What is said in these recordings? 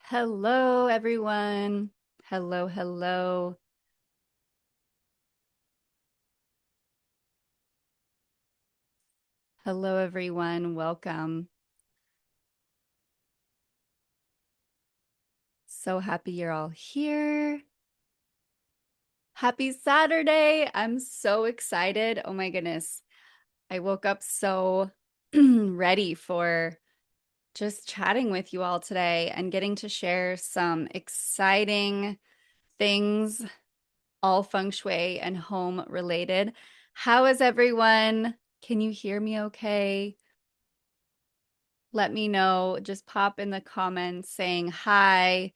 Hello, everyone. Hello, hello. Hello, everyone. Welcome. So happy you're all here. Happy Saturday. I'm so excited. Oh my goodness. I woke up so ready for just chatting with you all today and getting to share some exciting things, all feng shui and home related. How is everyone? Can you hear me okay? Let me know. Just pop in the comments saying hi,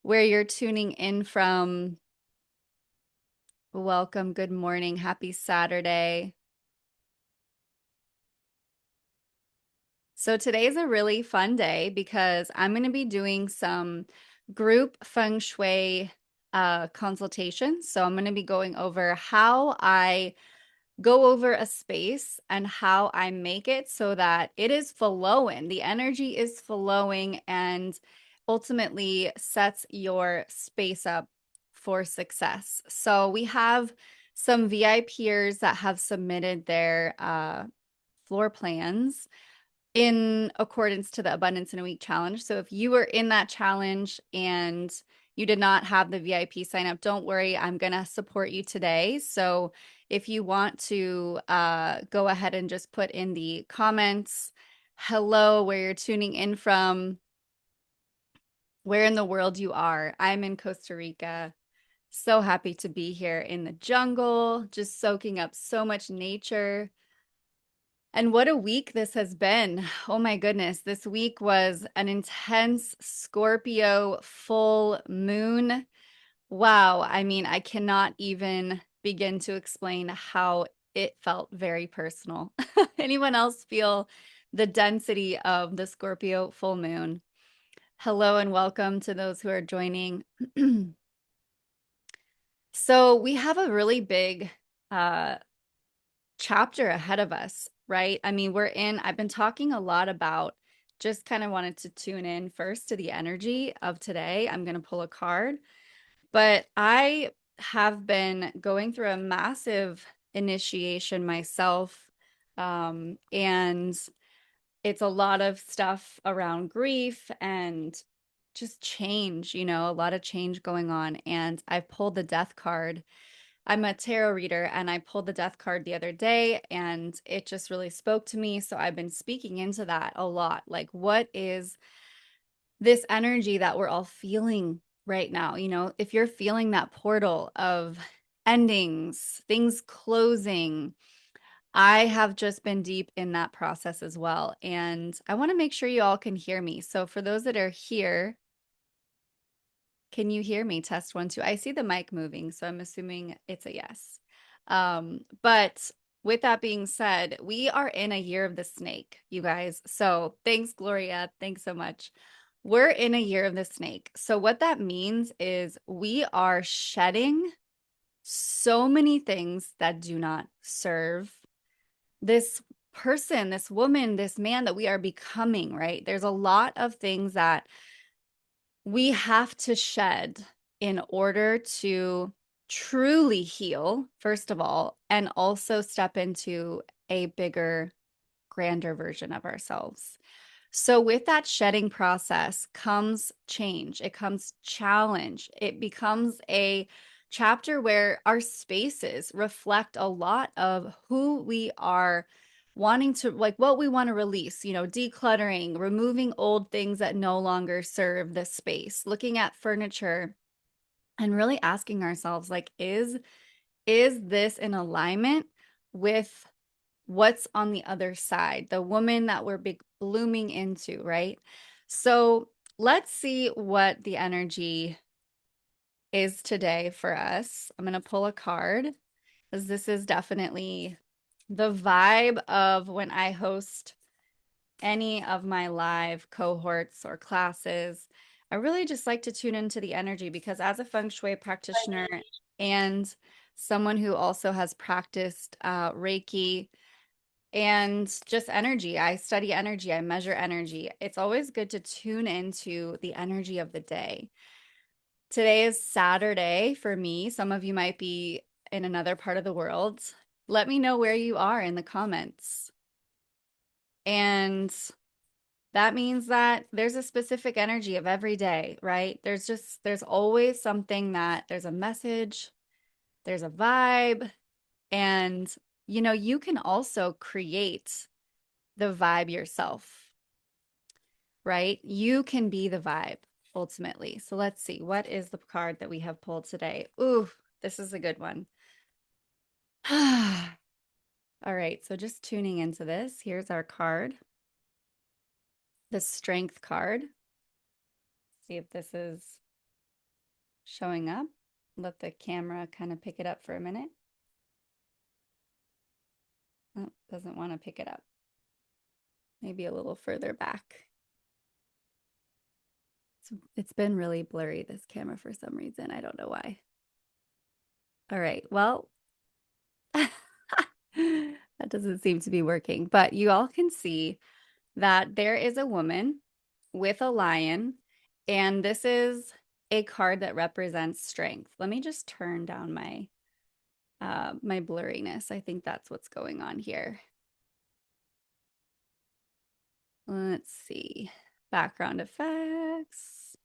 where you're tuning in from. Welcome, good morning, happy Saturday. So today's a really fun day because I'm going to be doing some group feng shui consultations. So I'm going to be going over how I go over a space and how I make it so that it is flowing. The energy is flowing and ultimately sets your space up for success. So we have some VIPers that have submitted their floor plans in accordance to the Abundance in a Week challenge. So if you were in that challenge and you did not have the VIP sign up, don't worry. I'm going to support you today. So if you want to go ahead and just put in the comments, hello, where you're tuning in from, where in the world you are. I'm in Costa Rica. So happy to be here in the jungle, just soaking up so much nature. And what a week this has been. Oh my goodness. This week was an intense Scorpio full moon. Wow. I mean, I cannot even begin to explain how it felt very personal. Anyone else feel the density of the Scorpio full moon? Hello and welcome to those who are joining. So we have a really big uh, chapter ahead of us, right? I mean, I've been talking a lot about just kind of wanted to tune in first to the energy of today. I'm going to pull a card, but I have been going through a massive initiation myself. And it's a lot of stuff around grief and just change, a lot of change going on. And I've pulled the death card. I'm a tarot reader and I pulled the death card the other day and it just really spoke to me. So I've been speaking into that a lot. Like, what is this energy that we're all feeling right now? If you're feeling that portal of endings, things closing, I have just been deep in that process as well. And I want to make sure you all can hear me. So for those that are here, can you hear me? Test 1, 2. I see the mic moving, so I'm assuming it's a yes. But with that being said, we are in a year of the snake, you guys. So thanks, Gloria. Thanks so much. We're in a year of the snake. So what that means is we are shedding so many things that do not serve this person, this woman, this man that we are becoming, right? There's a lot of things that we have to shed in order to truly heal, first of all, and also step into a bigger, grander version of ourselves. So, with that shedding process comes change, it comes challenge, it becomes a chapter where our spaces reflect a lot of who we are wanting to, like what we want to release, decluttering, removing old things that no longer serve the space, looking at furniture and really asking ourselves, like, is this in alignment with what's on the other side, the woman that we're blooming into, right? So let's see what the energy is today for us. I'm going to pull a card because this is definitely the vibe of when I host any of my live cohorts or classes. I really just like to tune into the energy because as a feng shui practitioner and someone who also has practiced Reiki, and just energy. I study energy, I measure energy. It's always good to tune into the energy of the day. Today is Saturday for me. Some of you might be in another part of the world. Let me know where you are in the comments. And that means that there's a specific energy of every day, right? There's always something that there's a message, there's a vibe, and you can also create the vibe yourself, right? You can be the vibe ultimately. So let's see, what is the card that we have pulled today? Ooh, this is a good one. All right, so just tuning into this, here's our card, the Strength card. See if this is showing up. Let the camera kind of pick it up for a minute. Oh, doesn't want to pick it up. Maybe a little further back. It's been really blurry, this camera, for some reason. I don't know why. All right, well, that doesn't seem to be working, but you all can see that there is a woman with a lion, and this is a card that represents strength. Let me just turn down my my blurriness. I think that's what's going on here. Let's see. Background effects.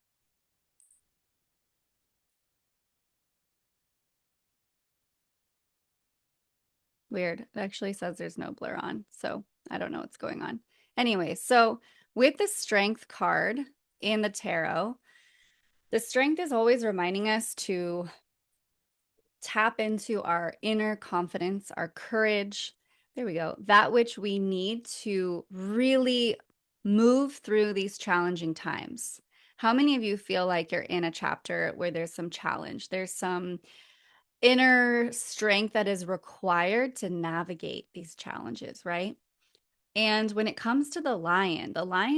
Weird. It actually says there's no blur on, so I don't know what's going on. Anyway, so with the Strength card in the tarot, the Strength is always reminding us to tap into our inner confidence, our courage. There we go. That which we need to really move through these challenging times. How many of you feel like you're in a chapter where there's some challenge? There's some inner strength that is required to navigate these challenges, right? And when it comes to the lion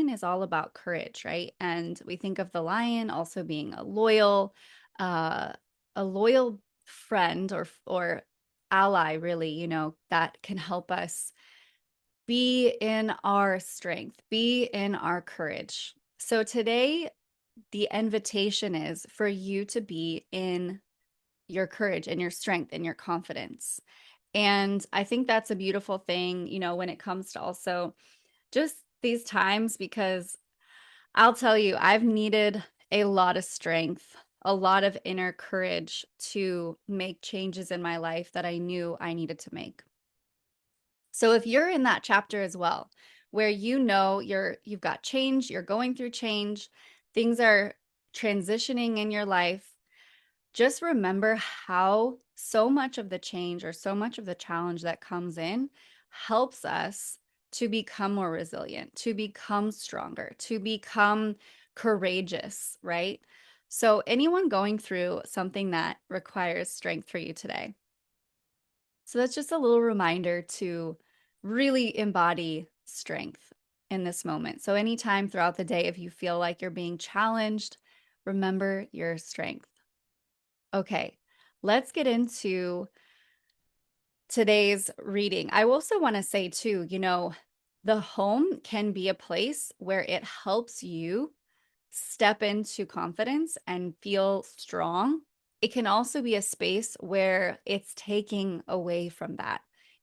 is all about courage, right? And we think of the lion also being uh, a loyal friend or ally, really, that can help us be in our strength, be in our courage. So today, the invitation is for you to be in your courage and your strength and your confidence. And I think that's a beautiful thing, when it comes to also just these times, because I'll tell you, I've needed a lot of strength, a lot of inner courage to make changes in my life that I knew I needed to make. So if you're in that chapter as well, where you've got change, you're going through change, things are transitioning in your life, just remember how so much of the change or so much of the challenge that comes in helps us to become more resilient, to become stronger, to become courageous, right? So anyone going through something that requires strength for you today. So that's just a little reminder to really embody strength in this moment. So anytime throughout the day, if you feel like you're being challenged, remember your strength. Okay, let's get into today's reading. I also want to say too, the home can be a place where it helps you step into confidence and feel strong. It can also be a space where it's taking away from that.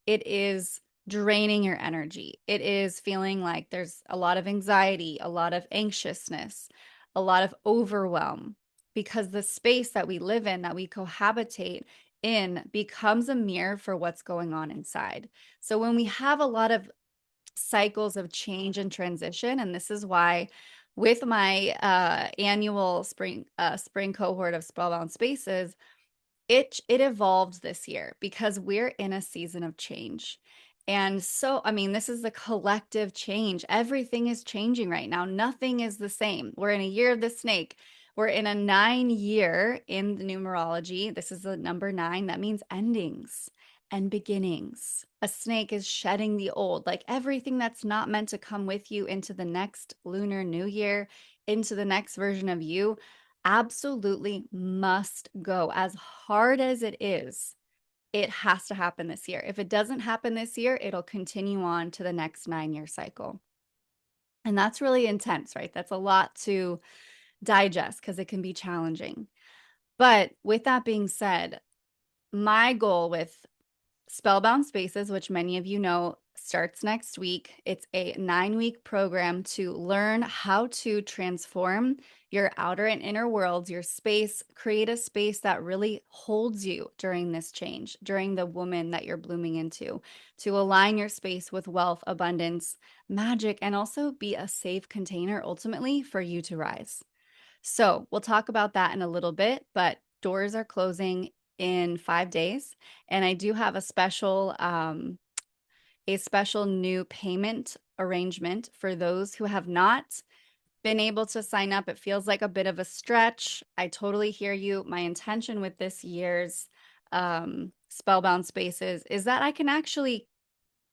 It is draining your energy. It is feeling like there's a lot of anxiety, a lot of anxiousness, a lot of overwhelm, because the space that we live in, that we cohabitate in, becomes a mirror for what's going on inside. So when we have a lot of cycles of change and transition, and this is why with my annual spring cohort of Spellbound Spaces, it evolved this year because we're in a season of change. And so, I mean, this is the collective change. Everything is changing right now. Nothing is the same. We're in a year of the snake. We're in a 9-year in the numerology. This is the number 9. That means endings and beginnings. A snake is shedding the old, like everything that's not meant to come with you into the next lunar new year, into the next version of you, absolutely must go. As hard as it is, it has to happen this year. If it doesn't happen this year, it'll continue on to the next 9-year cycle. And that's really intense, right? That's a lot to digest because it can be challenging. But with that being said, my goal with Spellbound Spaces, which many of you know, starts next week. It's a 9-week program to learn how to transform your outer and inner worlds, your space, create a space that really holds you during this change, during the woman that you're blooming into, to align your space with wealth, abundance, magic, and also be a safe container ultimately for you to rise. So we'll talk about that in a little bit, but doors are closing in 5 days, and I do have a special new payment arrangement for those who have not been able to sign up. It feels like a bit of a stretch. I totally hear you. My intention with this year's Spellbound Spaces is that I can actually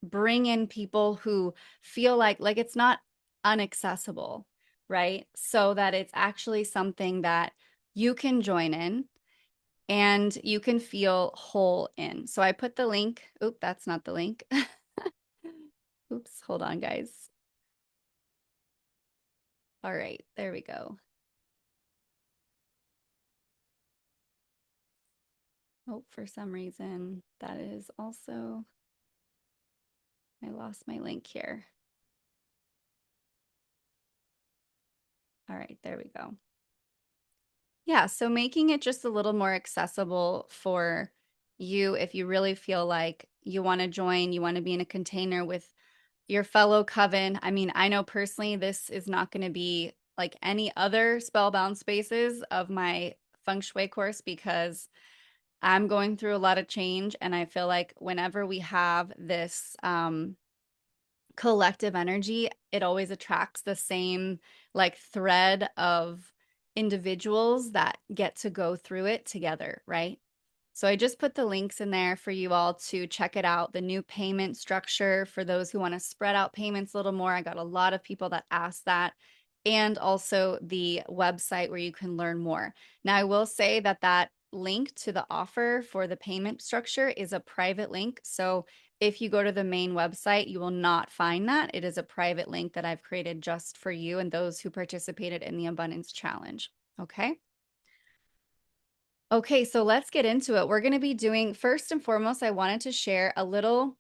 bring in people who feel like it's not unaccessible, right? So that it's actually something that you can join in and you can feel whole in. So I put the link. Oop, that's not the link. Oops, hold on, guys. All right, there we go. Oh, for some reason, that is also, I lost my link here. All right, there we go. Yeah, so making it just a little more accessible for you if you really feel like you want to join, you want to be in a container with your fellow coven. I mean, I know personally this is not going to be like any other Spellbound Spaces of my Feng Shui course because I'm going through a lot of change, and I feel like whenever we have this collective energy, it always attracts the same like thread of individuals that get to go through it together, right? So I just put the links in there for you all to check it out. The new payment structure for those who want to spread out payments a little more. I got a lot of people that asked that. And also the website where you can learn more. Now, I will say that that link to the offer for the payment structure is a private link. So if you go to the main website, you will not find that. It is a private link that I've created just for you and those who participated in the Abundance Challenge. Okay. Okay, so let's get into it. We're going to be doing, first and foremost, I wanted to share a little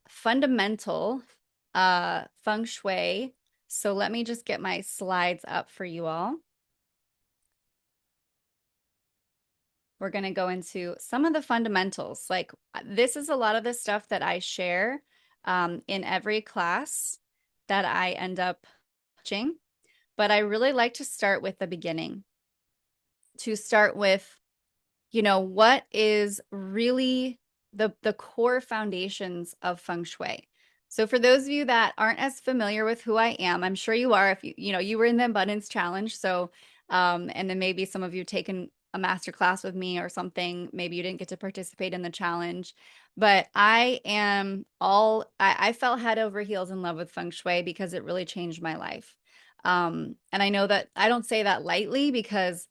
fundamental feng shui. So let me just get my slides up for you all. We're going to go into some of the fundamentals. Like this is a lot of the stuff that I share in every class that I end up teaching, but I really like to start with the beginning, to start with what is really the core foundations of feng shui. So for those of you that aren't as familiar with who I am, I'm sure you are if you were in the Abundance Challenge. So and then maybe some of you taken a master class with me or something. Maybe you didn't get to participate in the challenge. But I fell head over heels in love with feng shui because it really changed my life. And I know that I don't say that lightly because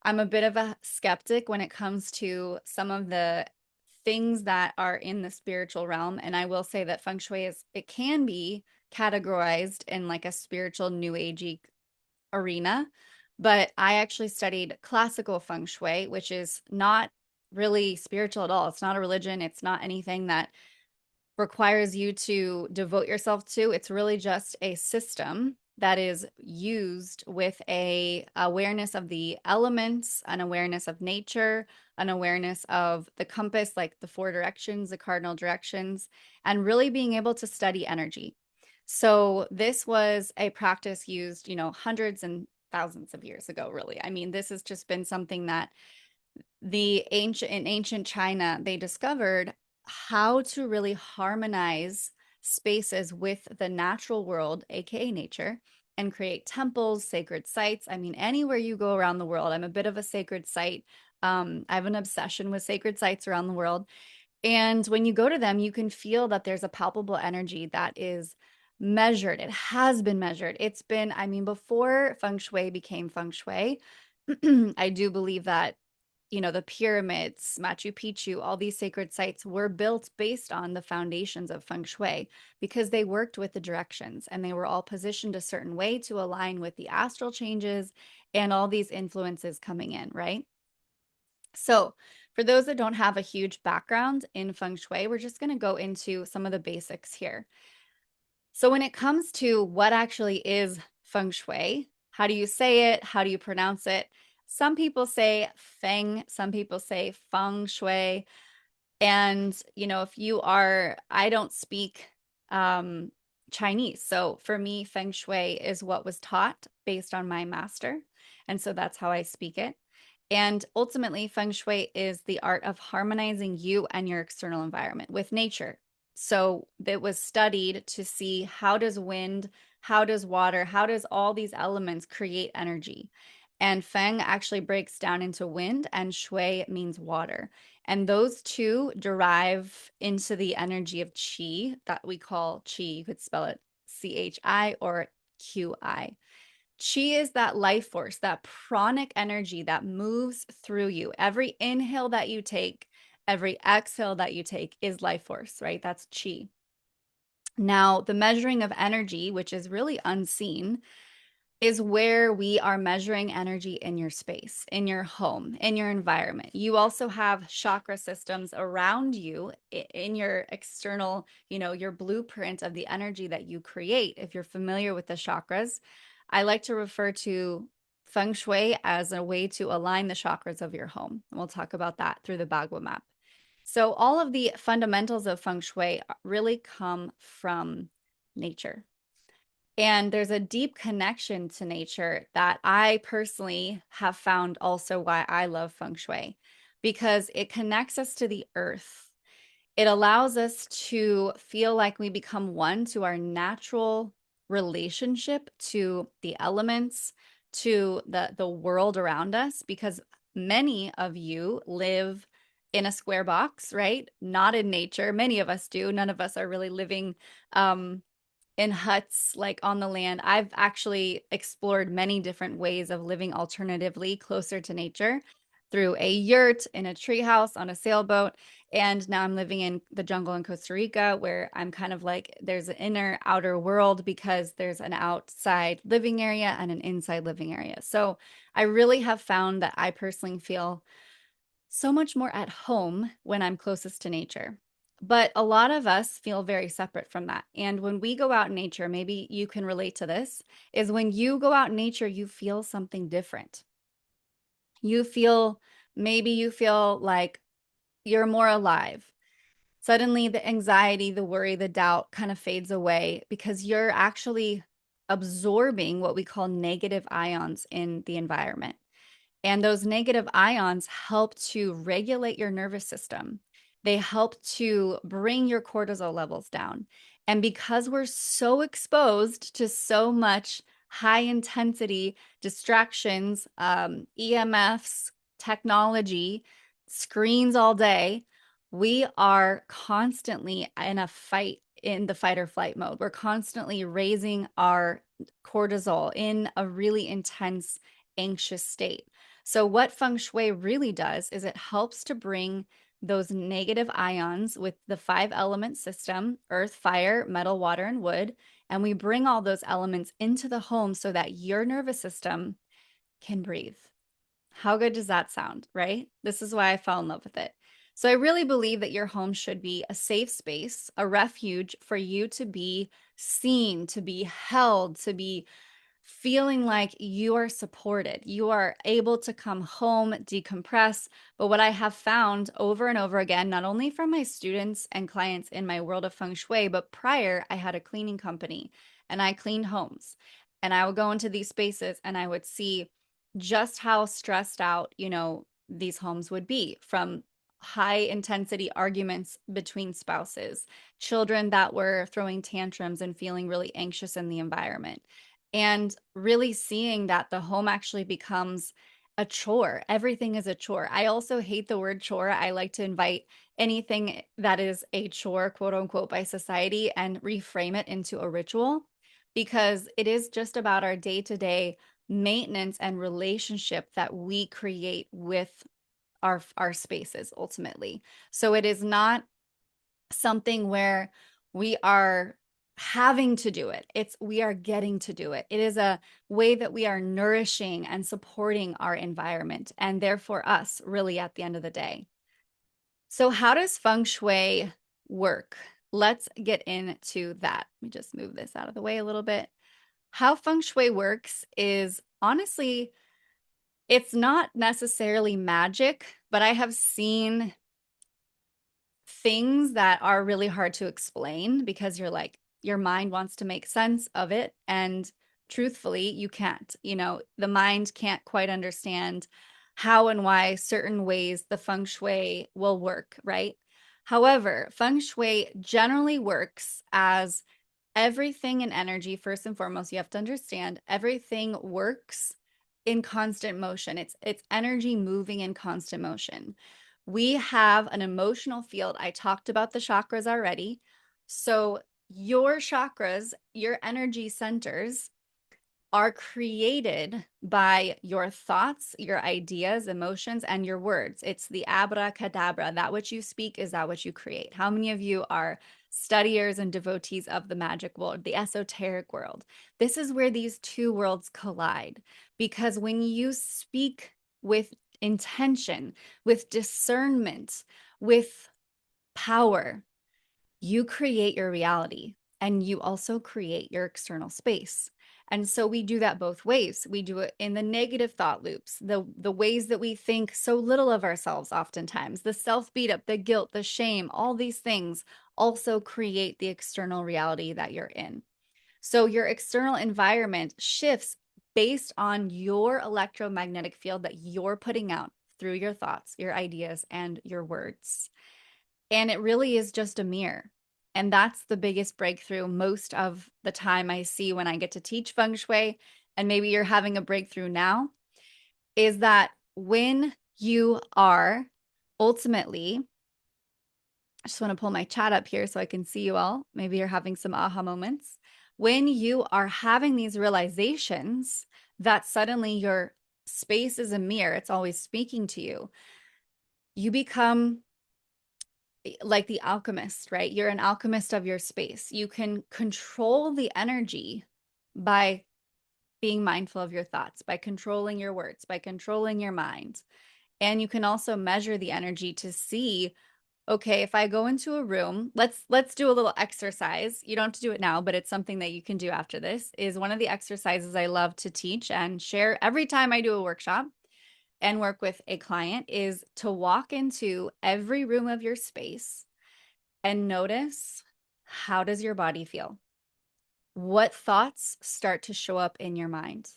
I'm a bit of a skeptic when it comes to some of the things that are in the spiritual realm. And I will say that feng shui it can be categorized in like a spiritual new agey arena. But I actually studied classical feng shui, which is not really spiritual at all. It's not a religion. It's not anything that requires you to devote yourself to. It's really just a system that is used with a awareness of the elements, an awareness of nature, an awareness of the compass, like the 4 directions, the cardinal directions, and really being able to study energy. So this was a practice used, hundreds and thousands of years ago, really. I mean, this has just been something that in ancient China, they discovered how to really harmonize spaces with the natural world, aka nature, and create temples, sacred sites. I mean, anywhere you go around the world, I'm a bit of a sacred site. I have an obsession with sacred sites around the world. And when you go to them, you can feel that there's a palpable energy that is measured. It has been measured. Before feng shui became feng shui, I do believe that the pyramids, Machu Picchu, all these sacred sites were built based on the foundations of Feng Shui because they worked with the directions and they were all positioned a certain way to align with the astral changes and all these influences coming in, right? So, for those that don't have a huge background in Feng Shui, we're just going to go into some of the basics here. So, when it comes to what actually is Feng Shui, how do you say it? How do you pronounce it? Some people say Feng, some people say Feng Shui. And, if you are, I don't speak um, Chinese. So for me, Feng Shui is what was taught based on my master. And so that's how I speak it. And ultimately, Feng Shui is the art of harmonizing you and your external environment with nature. So it was studied to see how does wind, how does water, how does all these elements create energy? And Feng actually breaks down into wind, and Shui means water. And those two derive into the energy of qi that we call qi. You could spell it chi or qi. Qi is that life force, that pranic energy that moves through you. Every inhale that you take, every exhale that you take is life force, right? That's qi. Now, the measuring of energy, which is really unseen, is where we are measuring energy in your space, in your home, in your environment. You also have chakra systems around you in your external, your blueprint of the energy that you create. If you're familiar with the chakras, I like to refer to Feng Shui as a way to align the chakras of your home. And we'll talk about that through the Bagua Map. So all of the fundamentals of Feng Shui really come from nature. And there's a deep connection to nature that I personally have found also why I love Feng Shui, because it connects us to the earth. It allows us to feel like we become one to our natural relationship to the elements, to the world around us, because many of you live in a square box, right? Not in nature. Many of us do. None of us are really living in huts like on the land. I've actually explored many different ways of living alternatively closer to nature through a yurt, in a treehouse, on a sailboat. And now I'm living in the jungle in Costa Rica, where I'm kind of like there's an inner outer world because there's an outside living area and an inside living area. So I really have found that I personally feel so much more at home when I'm closest to nature. But a lot of us feel very separate from that. And when we go out in nature, maybe you can relate to this, is when you go out in nature, you feel something different. Maybe you feel like you're more alive. Suddenly, the anxiety, the worry, the doubt kind of fades away because you're actually absorbing what we call negative ions in the environment. And those negative ions help to regulate your nervous system. They help to bring your cortisol levels down. And because we're so exposed to so much high intensity distractions, EMFs, technology, screens all day, we are constantly in the fight or flight mode. We're constantly raising our cortisol in a really intense, anxious state. So, what Feng Shui really does is it helps to bring those negative ions with the 5 element system: earth, fire, metal, water, and wood. And we bring all those elements into the home so that your nervous system can breathe. How good does that sound, right? This is why I fell in love with it. So, I really believe that your home should be a safe space, a refuge for you to be seen, to be held, to be feeling like you are supported. You are able to come home, decompress. But what I have found over and over again, not only from my students and clients in my world of Feng Shui, but prior, I had a cleaning company and I cleaned homes. And I would go into these spaces and I would see just how stressed out, these homes would be from high intensity arguments between spouses, children that were throwing tantrums and feeling really anxious in the environment, and really seeing that the home actually becomes a chore. Everything is a chore. I also hate the word chore. I like to invite anything that is a chore, quote unquote, by society and reframe it into a ritual, because it is just about our day to day maintenance and relationship that we create with our spaces ultimately. So it is not something where we are having to do it. We are getting to do it. It is a way that we are nourishing and supporting our environment and therefore us really at the end of the day. So how does Feng Shui work? Let's get into that. Let me just move this out of the way a little bit. How Feng Shui works is honestly, it's not necessarily magic, but I have seen things that are really hard to explain because you're like, your mind wants to make sense of it. And truthfully, you can't. The mind can't quite understand how and why certain ways the feng shui will work, right? However, feng shui generally works as everything in energy. First and foremost, you have to understand everything works in constant motion. It's energy moving in constant motion. We have an emotional field. I talked about the chakras already. So your chakras, your energy centers are created by your thoughts, your ideas, emotions, and your words. It's the abracadabra. That which you speak is that which you create. How many of you are studiers and devotees of the magic world, the esoteric world? This is where these two worlds collide. Because when you speak with intention, with discernment, with power, you create your reality and you also create your external space. And so we do that both ways. We do it in the negative thought loops, the ways that we think so little of ourselves oftentimes, the self beat up, the guilt, the shame, all these things also create the external reality that you're in. So your external environment shifts based on your electromagnetic field that you're putting out through your thoughts, your ideas, and your words. And it really is just a mirror. And that's the biggest breakthrough most of the time I see when I get to teach feng shui. And maybe you're having a breakthrough now, is that when you are ultimately, I just want to pull my chat up here so I can see you all. Maybe you're having some aha moments. When you are having these realizations that suddenly your space is a mirror, it's always speaking to you, you become like the alchemist, right? You're an alchemist of your space. You can control the energy by being mindful of your thoughts, by controlling your words, by controlling your mind. And you can also measure the energy to see, okay, if I go into a room, let's do a little exercise. You don't have to do it now, but it's something that you can do after this. Is one of the exercises I love to teach and share every time I do a workshop and work with a client is to walk into every room of your space and notice, how does your body feel? What thoughts start to show up in your mind?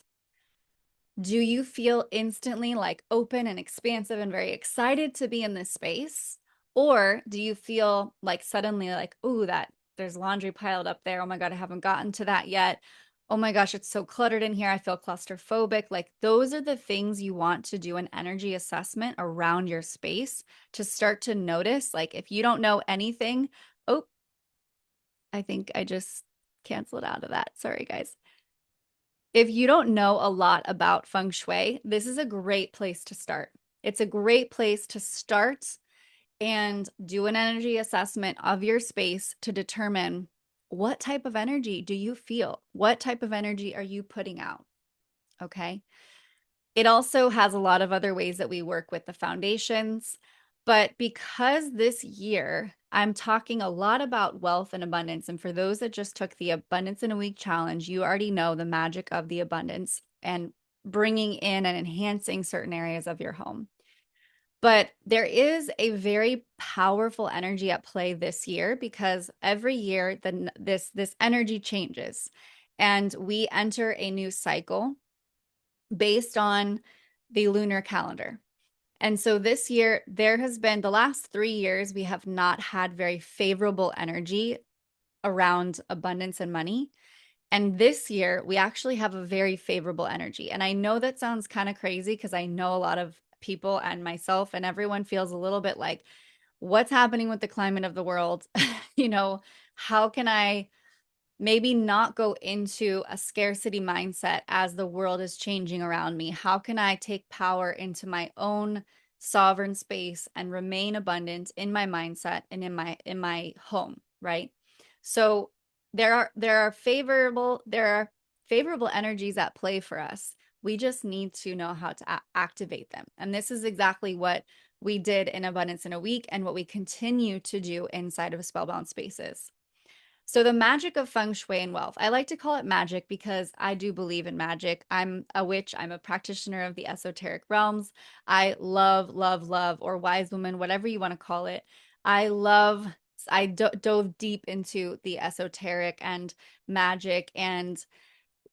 Do you feel instantly like open and expansive and very excited to be in this space? Or do you feel like suddenly like, oh, that there's laundry piled up there. Oh my God, I haven't gotten to that yet. Oh my gosh, it's so cluttered in here. I feel claustrophobic. Like those are the things you want to do an energy assessment around your space to start to notice. Like if you don't know anything, oh, I think I just canceled out of that. Sorry, guys. If you don't know a lot about feng shui, this is a great place to start. It's a great place to start and do an energy assessment of your space to determine what type of energy do you feel? What type of energy are you putting out? Okay. It also has a lot of other ways that we work with the foundations. But because this year I'm talking a lot about wealth and abundance, and for those that just took the Abundance in a Week challenge, you already know the magic of the abundance and bringing in and enhancing certain areas of your home. But there is a very powerful energy at play this year because every year this energy changes and we enter a new cycle based on the lunar calendar. And so this year, there has been the last 3 years, we have not had very favorable energy around abundance and money. And this year, we actually have a very favorable energy. And I know that sounds kind of crazy because I know a lot of people and myself and everyone feels a little bit like, what's happening with the climate of the world? How can I maybe not go into a scarcity mindset as the world is changing around me? How can I take power into my own sovereign space and remain abundant in my mindset and in my home, right? So there are favorable energies at play for us. We just need to know how to activate them. And this is exactly what we did in Abundance in a Week and what we continue to do inside of Spellbound Spaces. So the magic of Feng Shui and wealth. I like to call it magic because I do believe in magic. I'm a witch. I'm a practitioner of the esoteric realms. I love, love, love, or wise woman, whatever you want to call it. I love, I dove deep into the esoteric and magic and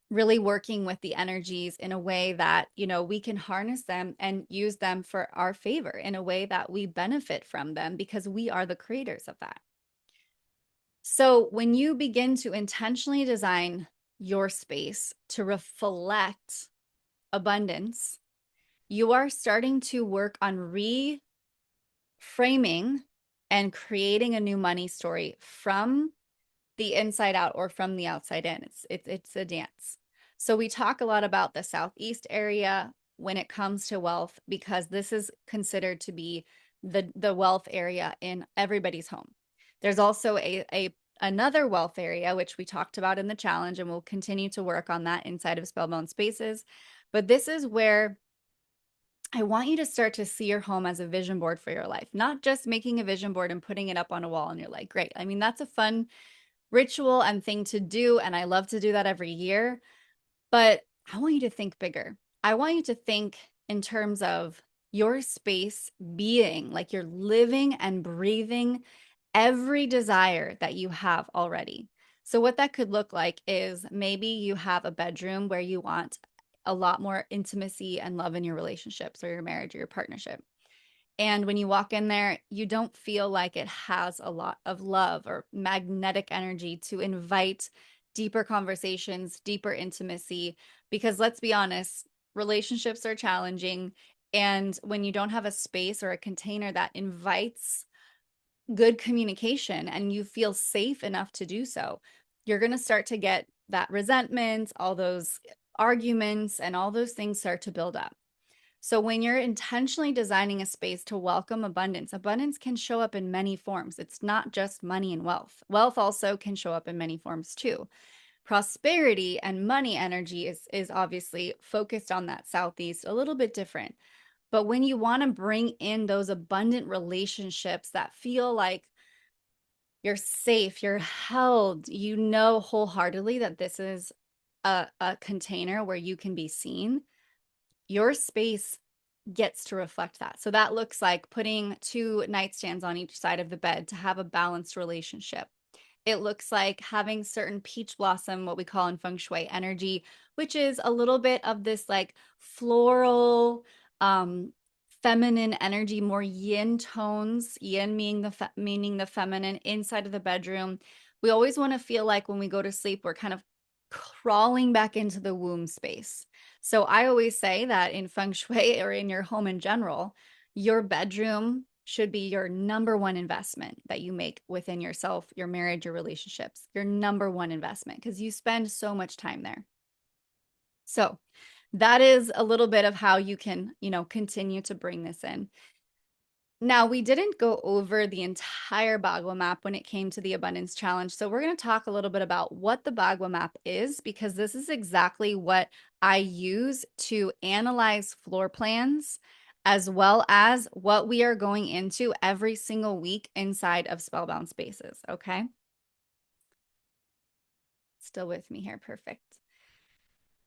really working with the energies in a way that, we can harness them and use them for our favor in a way that we benefit from them because we are the creators of that. So when you begin to intentionally design your space to reflect abundance, you are starting to work on reframing and creating a new money story from the inside out or from the outside in. It's a dance. So we talk a lot about the Southeast area when it comes to wealth because this is considered to be the wealth area in everybody's home. There's also another wealth area, which we talked about in the challenge, and we'll continue to work on that inside of Spellbound Spaces. But this is where I want you to start to see your home as a vision board for your life, not just making a vision board and putting it up on a wall and you're like, great. I mean, that's a fun ritual and thing to do, and I love to do that every year. But I want you to think bigger. I want you to think in terms of your space being like you're living and breathing every desire that you have already. So, what that could look like is maybe you have a bedroom where you want a lot more intimacy and love in your relationships or your marriage or your partnership. And when you walk in there, you don't feel like it has a lot of love or magnetic energy to invite deeper conversations, deeper intimacy. Because let's be honest, relationships are challenging. And when you don't have a space or a container that invites good communication and you feel safe enough to do so, you're going to start to get that resentment, all those arguments, and all those things start to build up. So when you're intentionally designing a space to welcome abundance, abundance can show up in many forms. It's not just money and wealth. Wealth also can show up in many forms too. Prosperity and money energy is obviously focused on that Southeast, a little bit different. But when you want to bring in those abundant relationships that feel like you're safe, you're held, wholeheartedly that this is a container where you can be seen, your space gets to reflect that. So that looks like putting 2 nightstands on each side of the bed to have a balanced relationship. It looks like having certain peach blossom, what we call in Feng Shui energy, which is a little bit of this like floral, feminine energy, more yin tones, yin meaning the feminine inside of the bedroom. We always want to feel like when we go to sleep, we're kind of crawling back into the womb space. So I always say that in Feng Shui or in your home in general, your bedroom should be your number one investment that you make within yourself, your marriage, your relationships, your number one investment, because you spend so much time there. So that is a little bit of how you can, continue to bring this in. Now, we didn't go over the entire Bagua Map when it came to the Abundance Challenge. So we're going to talk a little bit about what the Bagua Map is, because this is exactly what I use to analyze floor plans, as well as what we are going into every single week inside of Spellbound Spaces. Okay. Still with me here. Perfect.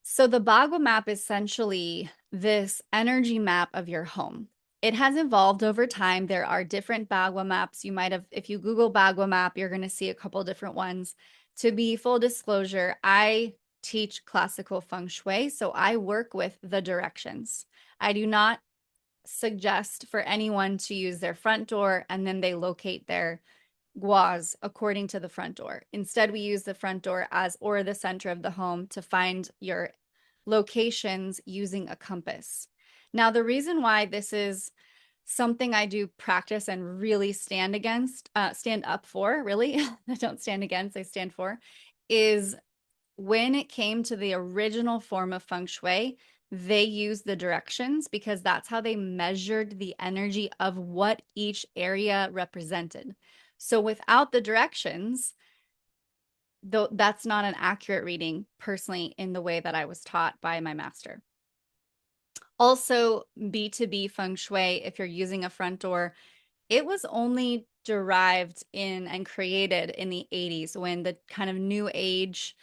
So the Bagua Map is essentially this energy map of your home. It has evolved over time. There are different Bagua maps. You might have, if you Google Bagua Map, you're going to see a couple different ones. To be full disclosure, I teach classical Feng Shui, so I work with the directions. I do not suggest for anyone to use their front door and then they locate their guas according to the front door. Instead, we use the front door as or the center of the home to find your locations using a compass. Now, the reason why this is something I do practice and really stand up for, really, I don't stand against, I stand for, is when it came to the original form of Feng Shui, they used the directions because that's how they measured the energy of what each area represented. So without the directions, though, that's not an accurate reading personally in the way that I was taught by my master. Also, B2B feng shui, if you're using a front door, it was only derived in and created in the 80s when the kind of new age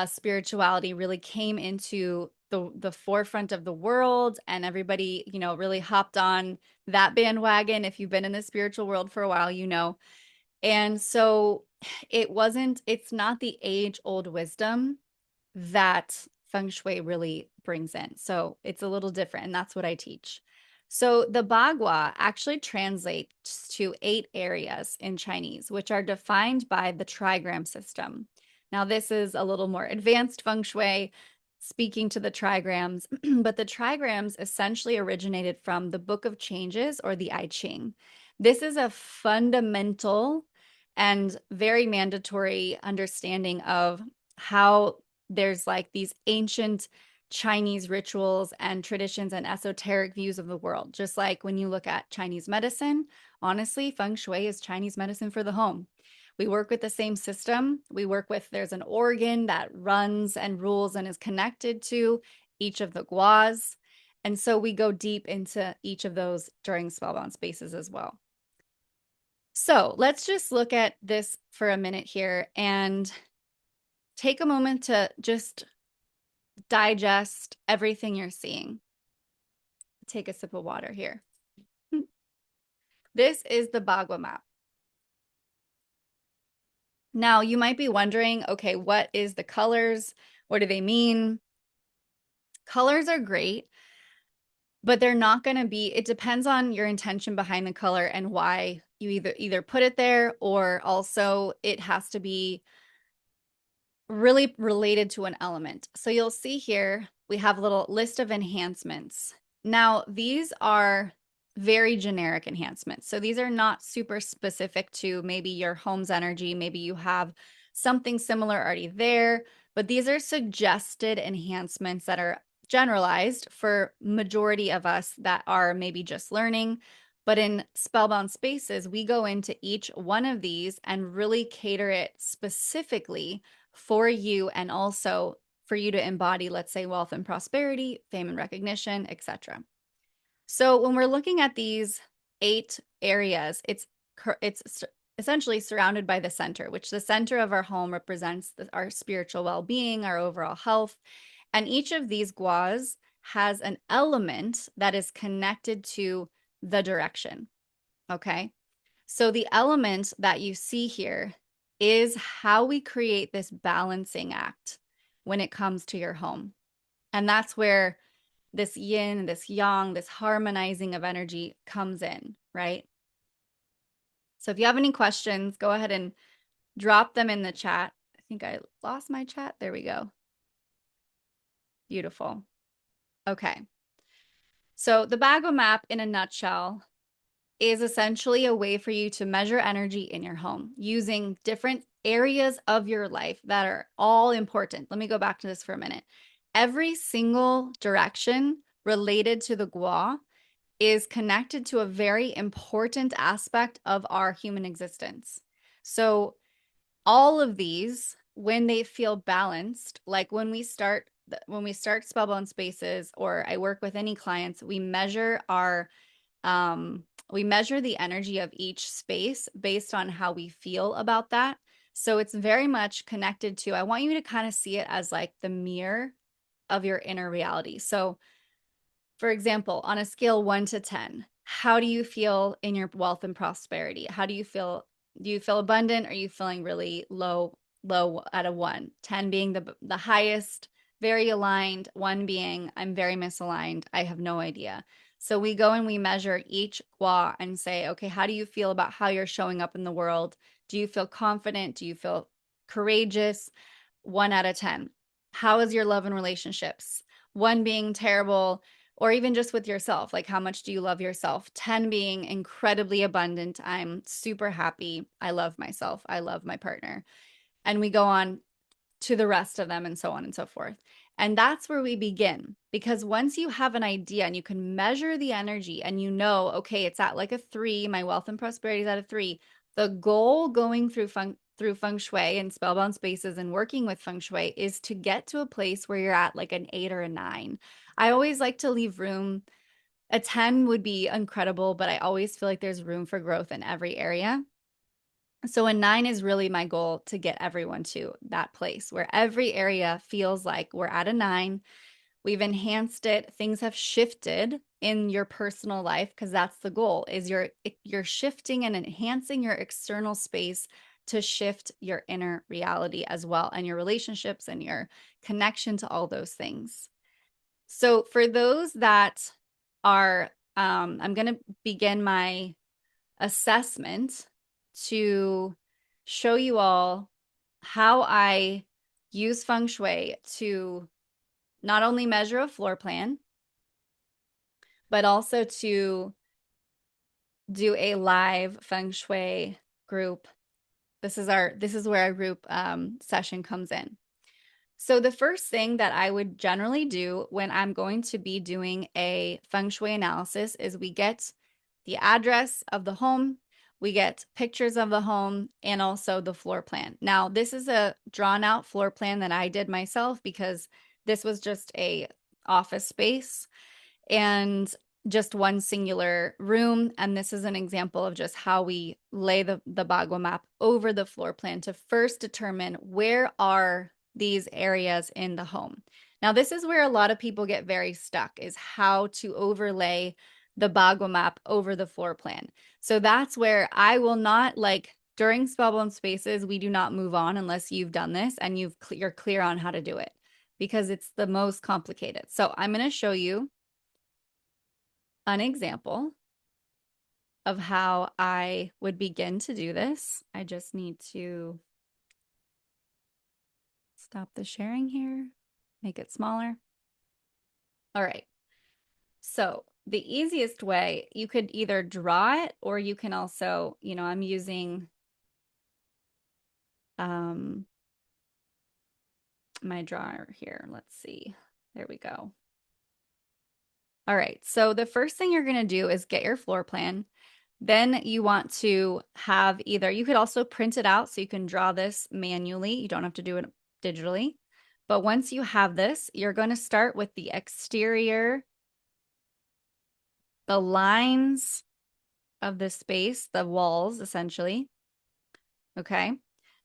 spirituality really came into the forefront of the world, and everybody, you know, really hopped on that bandwagon. If you've been in the spiritual world for a while, you know. And so it's not the age old wisdom that feng shui really brings in. So it's a little different, and that's what I teach. So the Bagua actually translates to 8 areas in Chinese, which are defined by the trigram system. Now, this is a little more advanced feng shui, speaking to the trigrams, but the trigrams essentially originated from the Book of Changes, or the I Ching. This is a fundamental and very mandatory understanding of how there's like these ancient Chinese rituals and traditions and esoteric views of the world. Just like when you look at Chinese medicine, honestly, feng shui is Chinese medicine for the home. We work with the same system. There's an organ that runs and rules and is connected to each of the guas. And so we go deep into each of those during Spellbound Spaces as well. So let's just look at this for a minute here and take a moment to just digest everything you're seeing. Take a sip of water here. This is the Bagua Map. Now, you might be wondering, okay, what is the colors? What do they mean? Colors are great, but they're not going to be, it depends on your intention behind the color and why you either put it there, or also it has to be really related to an element. So you'll see here, we have a little list of enhancements. Now, these are very generic enhancements. So these are not super specific to maybe your home's energy. Maybe you have something similar already there, but these are suggested enhancements that are generalized for majority of us that are maybe just learning. But in Spellbound Spaces, we go into each one of these and really cater it specifically for you, and also for you to embody, let's say, wealth and prosperity, fame and recognition, etc. So when we're looking at these 8 areas, it's essentially surrounded by the center, which the center of our home represents our spiritual well-being, our overall health. And each of these guas has an element that is connected to the direction. Okay. So the element that you see here is how we create this balancing act when it comes to your home. And that's where this yin, this yang, this harmonizing of energy comes in, right? So if you have any questions, go ahead and drop them in the chat. I think I lost my chat. There we go. Beautiful. Okay. So the Bagua Map in a nutshell is essentially a way for you to measure energy in your home using different areas of your life that are all important. Let me go back to this for a minute. Every single direction related to the gua is connected to a very important aspect of our human existence. So all of these, when they feel balanced, like when we start Spellbound Spaces, or I work with any clients, we measure the energy of each space based on how we feel about that. So it's very much connected to, I want you to kind of see it as like the mirror of your inner reality. So for example, on a scale 1 to 10, how do you feel in your wealth and prosperity? How do you feel? Do you feel abundant? Are you feeling really low at a 1? 10 being the highest, very aligned, 1 being I'm very misaligned. I have no idea. So we go and we measure each gua and say, okay, how do you feel about how you're showing up in the world? Do you feel confident? Do you feel courageous? 1 out of 10. How is your love and relationships? 1 being terrible, or even just with yourself. Like, how much do you love yourself? 10 being incredibly abundant. I'm super happy. I love myself. I love my partner. And we go on to the rest of them, and so on and so forth. And that's where we begin. Because once you have an idea and you can measure the energy and you know, okay, it's at like a 3, my wealth and prosperity is at a 3. The goal going through Feng Shui and Spellbound Spaces and working with Feng Shui is to get to a place where you're at like an 8 or a 9. I always like to leave room. A 10 would be incredible, but I always feel like there's room for growth in every area. So a 9 is really my goal, to get everyone to that place where every area feels like we're at a 9. We've enhanced it. Things have shifted in your personal life, because that's the goal, is you're shifting and enhancing your external space to shift your inner reality as well, and your relationships and your connection to all those things. So for those that are, I'm going to begin my assessment to show you all how I use Feng Shui to not only measure a floor plan, but also to do a live Feng Shui group. This is where our group session comes in. So the first thing that I would generally do when I'm going to be doing a Feng Shui analysis is we get the address of the home, we get pictures of the home, and also the floor plan. Now, this is a drawn out floor plan that I did myself because this was just a office space and just one singular room. And this is an example of just how we lay the Bagua map over the floor plan to first determine where are these areas in the home. Now, this is where a lot of people get very stuck, is how to overlay the Bagua map over the floor plan. So that's where I will not, like during Spellbound Spaces, we do not move on unless you've done this and you're clear on how to do it, because it's the most complicated. So I'm going to show you an example of how I would begin to do this. I just need to stop the sharing here, make it smaller. All right. So the easiest way, you could either draw it, or you can also, I'm using my drawer here. Let's see. There we go. All right. So the first thing you're going to do is get your floor plan. Then you want to have you could also print it out so you can draw this manually. You don't have to do it digitally. But once you have this, you're going to start with the exterior, the lines of the space, the walls, essentially. Okay.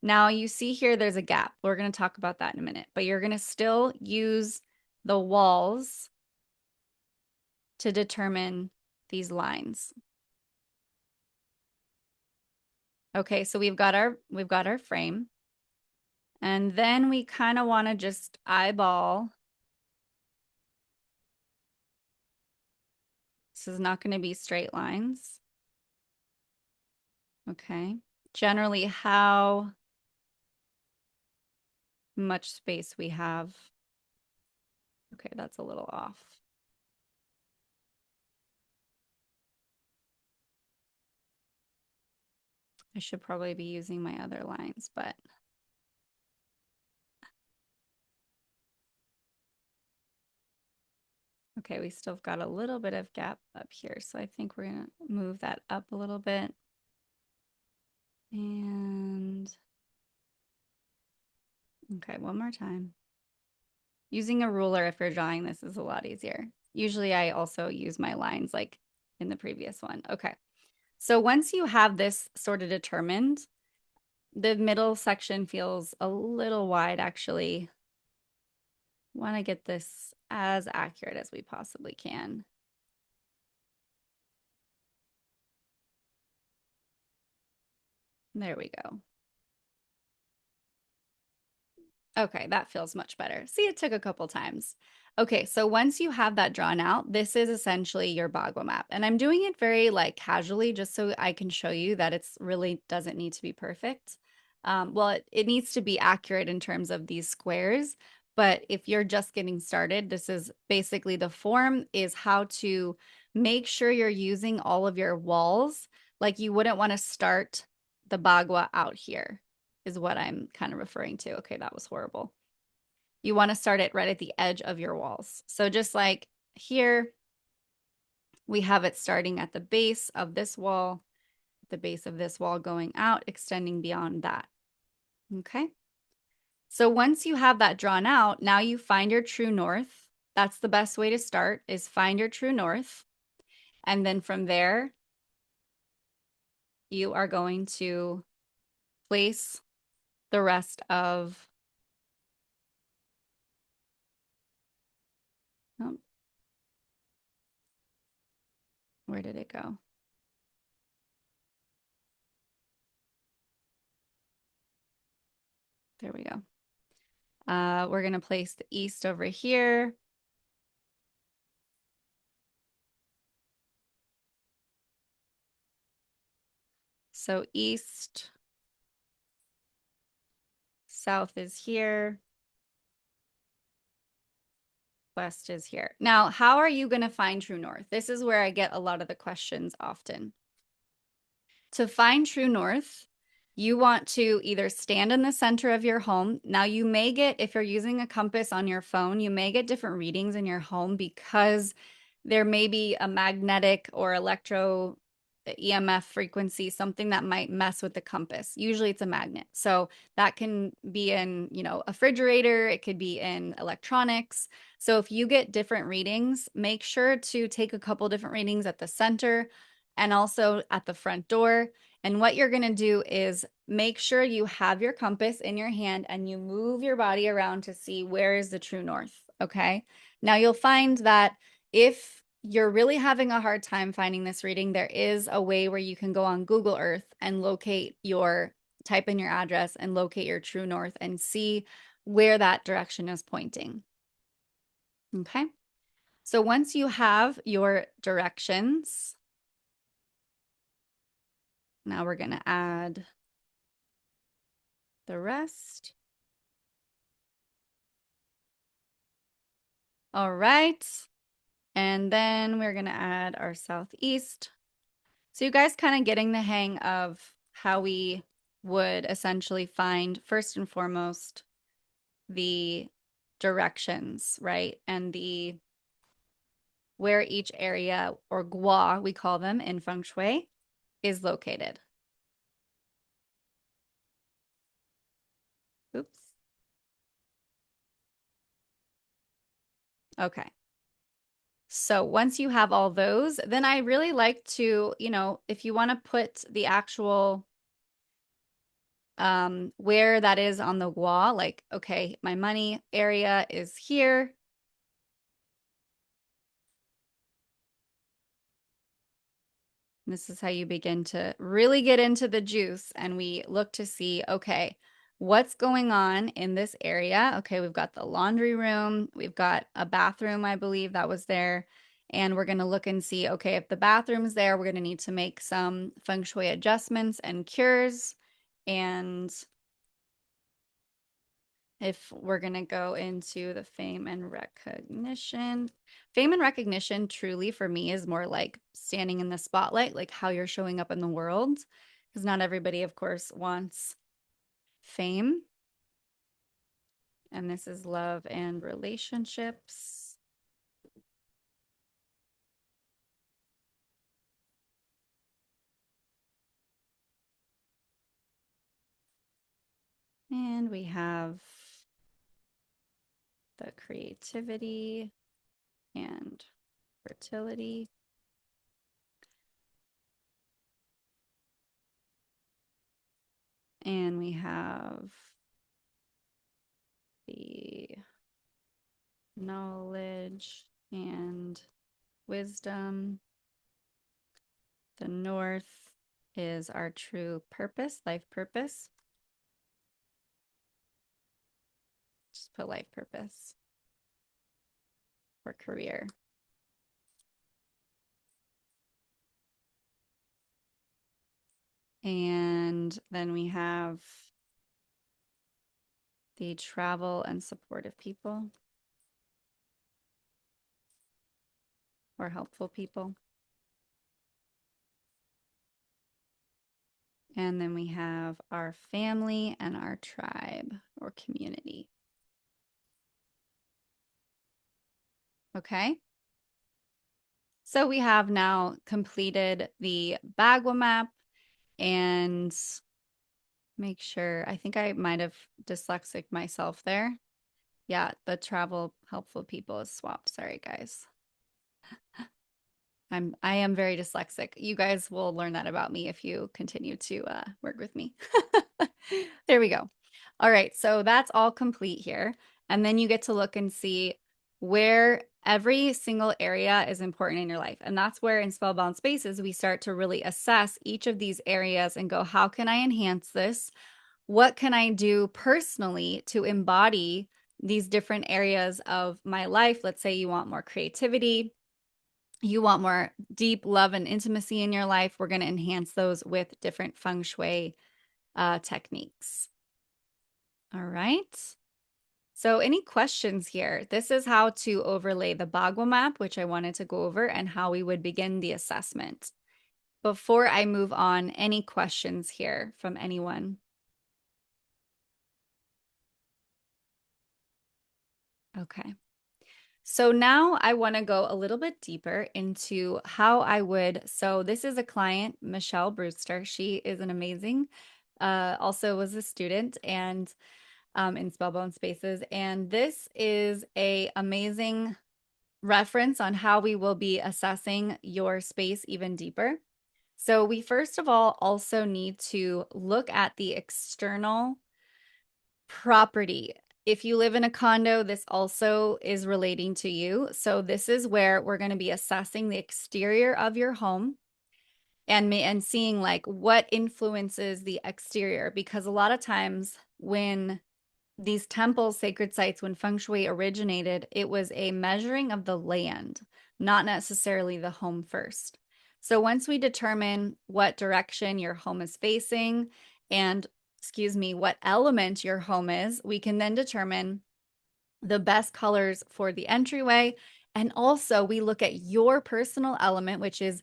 Now you see here, there's a gap. We're going to talk about that in a minute, but you're going to still use the walls to determine these lines. Okay, so we've got our frame. And then we kind of want to just eyeball. This is not going to be straight lines. Okay. Generally, how much space we have. Okay, that's a little off. I should probably be using my other lines, but okay, we still got a little bit of gap up here. So I think we're going to move that up a little bit. And okay, one more time. Using a ruler if you're drawing this is a lot easier. Usually I also use my lines like in the previous one. Okay. So once you have this sort of determined, the middle section feels a little wide, actually. Want to get this as accurate as we possibly can. There we go. Okay, that feels much better. See, it took a couple times. Okay, so once you have that drawn out, this is essentially your Bagua map. And I'm doing it very like casually just so I can show you that it's really doesn't need to be perfect. Well, it needs to be accurate in terms of these squares, but if you're just getting started, this is basically the form is how to make sure you're using all of your walls. Like you wouldn't want to start the Bagua out here is what I'm kind of referring to. Okay, that was horrible. you want to start it right at the edge of your walls. So just like here, we have it starting at the base of this wall, the base of this wall going out, extending beyond that. Okay. So once you have that drawn out, now you find your true north. That's the best way to start, is find your true north. And then from there, you are going to place the rest of, oh, where did it go? There we go. We're going to place the east over here. So east, south is here, west is here. Now, how are you going to find true north? This is where I get a lot of the questions often. To find true north, you want to either stand in the center of your home. Now, you may get, if you're using a compass on your phone, you may get different readings in your home because there may be a magnetic or electro EMF frequency, something that might mess with the compass. Usually it's a magnet. So that can be in, a refrigerator, it could be in electronics. So if you get different readings, make sure to take a couple different readings at the center and also at the front door. And what you're going to do is make sure you have your compass in your hand and you move your body around to see where is the true north. Okay. Now you'll find that if you're really having a hard time finding this reading, there is a way where you can go on Google Earth and type in your address and locate your true north and see where that direction is pointing. Okay. So once you have your directions, now we're going to add the rest. All right. And then we're going to add our southeast. So you guys kind of getting the hang of how we would essentially find, first and foremost, the directions, right? And where each area, or gua, we call them in Feng Shui, is located. Oops. Okay. So once you have all those, then I really like to, if you want to put the actual where that is on the wall, like, okay, my money area is here. This is how you begin to really get into the juice, and we look to see, okay, what's going on in this area? Okay, we've got the laundry room, we've got a bathroom, I believe that was there, and we're going to look and see, okay, if the bathroom's there, we're going to need to make some feng shui adjustments and cures. And if we're going to go into the fame and recognition truly for me is more like standing in the spotlight, like how you're showing up in the world, because not everybody, of course, wants fame. And this is love and relationships. And we have the creativity and fertility. And we have the knowledge and wisdom. The north is our true purpose, life purpose. Just put life purpose or career. And then we have the travel and supportive people or helpful people. And then we have our family and our tribe or community. Okay. So we have now completed the Bagua map, and make sure, I think I might have dyslexic myself there. Yeah, the travel helpful people is swapped. Sorry, guys. I am very dyslexic. You guys will learn that about me if you continue to work with me. There we go. All right, so that's all complete here. And then you get to look and see where every single area is important in your life. And that's where in Spellbound Spaces, we start to really assess each of these areas and go, how can I enhance this? What can I do personally to embody these different areas of my life? Let's say you want more creativity, you want more deep love and intimacy in your life. We're going to enhance those with different Feng Shui techniques. All right. So any questions here? This is how to overlay the Bagua map, which I wanted to go over, and how we would begin the assessment. Before I move on, any questions here from anyone? Okay. So now I want to go a little bit deeper into how I would. So this is a client, Michelle Brewster. She is an amazing, also was a student and in Spellbound Spaces. And this is a amazing reference on how we will be assessing your space even deeper. So we first of all also need to look at the external property. If you live in a condo, this also is relating to you. So this is where we're going to be assessing the exterior of your home and seeing like what influences the exterior, because a lot of times when these temples, sacred sites, when Feng Shui originated, it was a measuring of the land, not necessarily the home first. So once we determine what direction your home is facing and, excuse me, what element your home is, we can then determine the best colors for the entryway. And also we look at your personal element, which is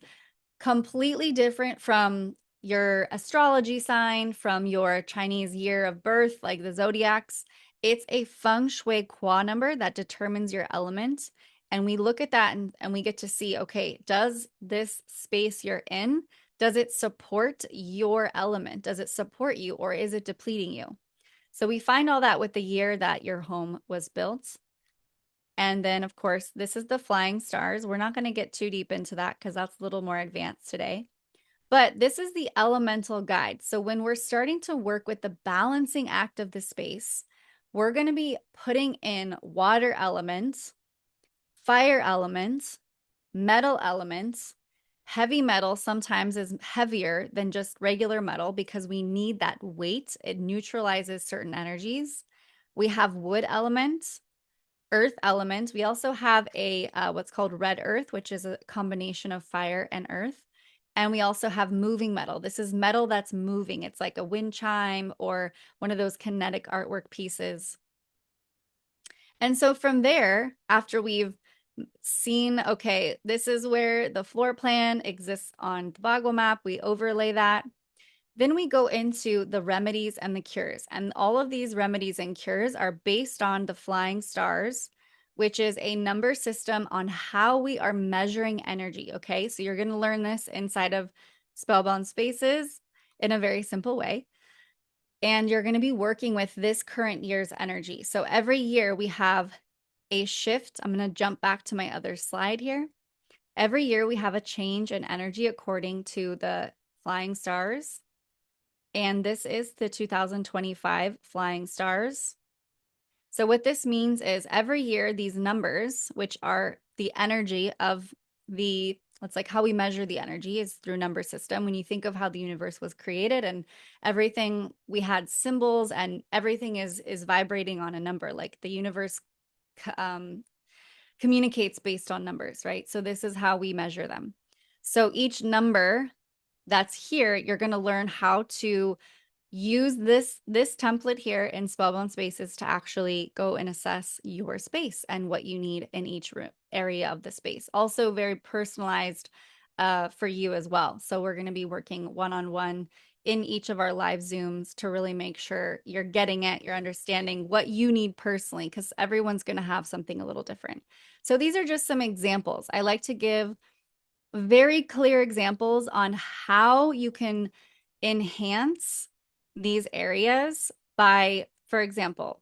completely different from your astrology sign, from your Chinese year of birth, like the zodiacs. It's a Feng Shui Qua number that determines your element. And we look at that and we get to see, okay, does this space you're in, does it support your element? Does it support you, or is it depleting you? So we find all that with the year that your home was built. And then, of course, this is the flying stars. We're not going to get too deep into that because that's a little more advanced today. But this is the elemental guide. So when we're starting to work with the balancing act of the space, we're going to be putting in water elements, fire elements, metal elements. Heavy metal sometimes is heavier than just regular metal because we need that weight. It neutralizes certain energies. We have wood elements, earth element. We also have a what's called red earth, which is a combination of fire and earth. And we also have moving metal. This is metal that's moving. It's like a wind chime or one of those kinetic artwork pieces. And so from there, after we've seen, okay, this is where the floor plan exists on the Bagua map, we overlay that. Then we go into the remedies and the cures. And all of these remedies and cures are based on the flying stars, which is a number system on how we are measuring energy. Okay, so you're going to learn this inside of Spellbound Spaces in a very simple way. And you're going to be working with this current year's energy. So every year we have a shift. I'm going to jump back to my other slide here. Every year we have a change in energy according to the flying stars. And this is the 2025 flying stars. So what this means is every year these numbers, which are the energy of it's like how we measure the energy is through number system. When you think of how the universe was created and everything, we had symbols and everything is vibrating on a number. Like the universe communicates based on numbers, right? So this is how we measure them. So each number that's here, you're going to learn how to use this template here in Spellbound Spaces to actually go and assess your space and what you need in each area of the space. Also very personalized for you as well. So we're going to be working one-on-one in each of our live Zooms to really make sure you're getting it, you're understanding what you need personally, because everyone's going to have something a little different. So these are just some examples. I like to give very clear examples on how you can enhance these areas by, for example,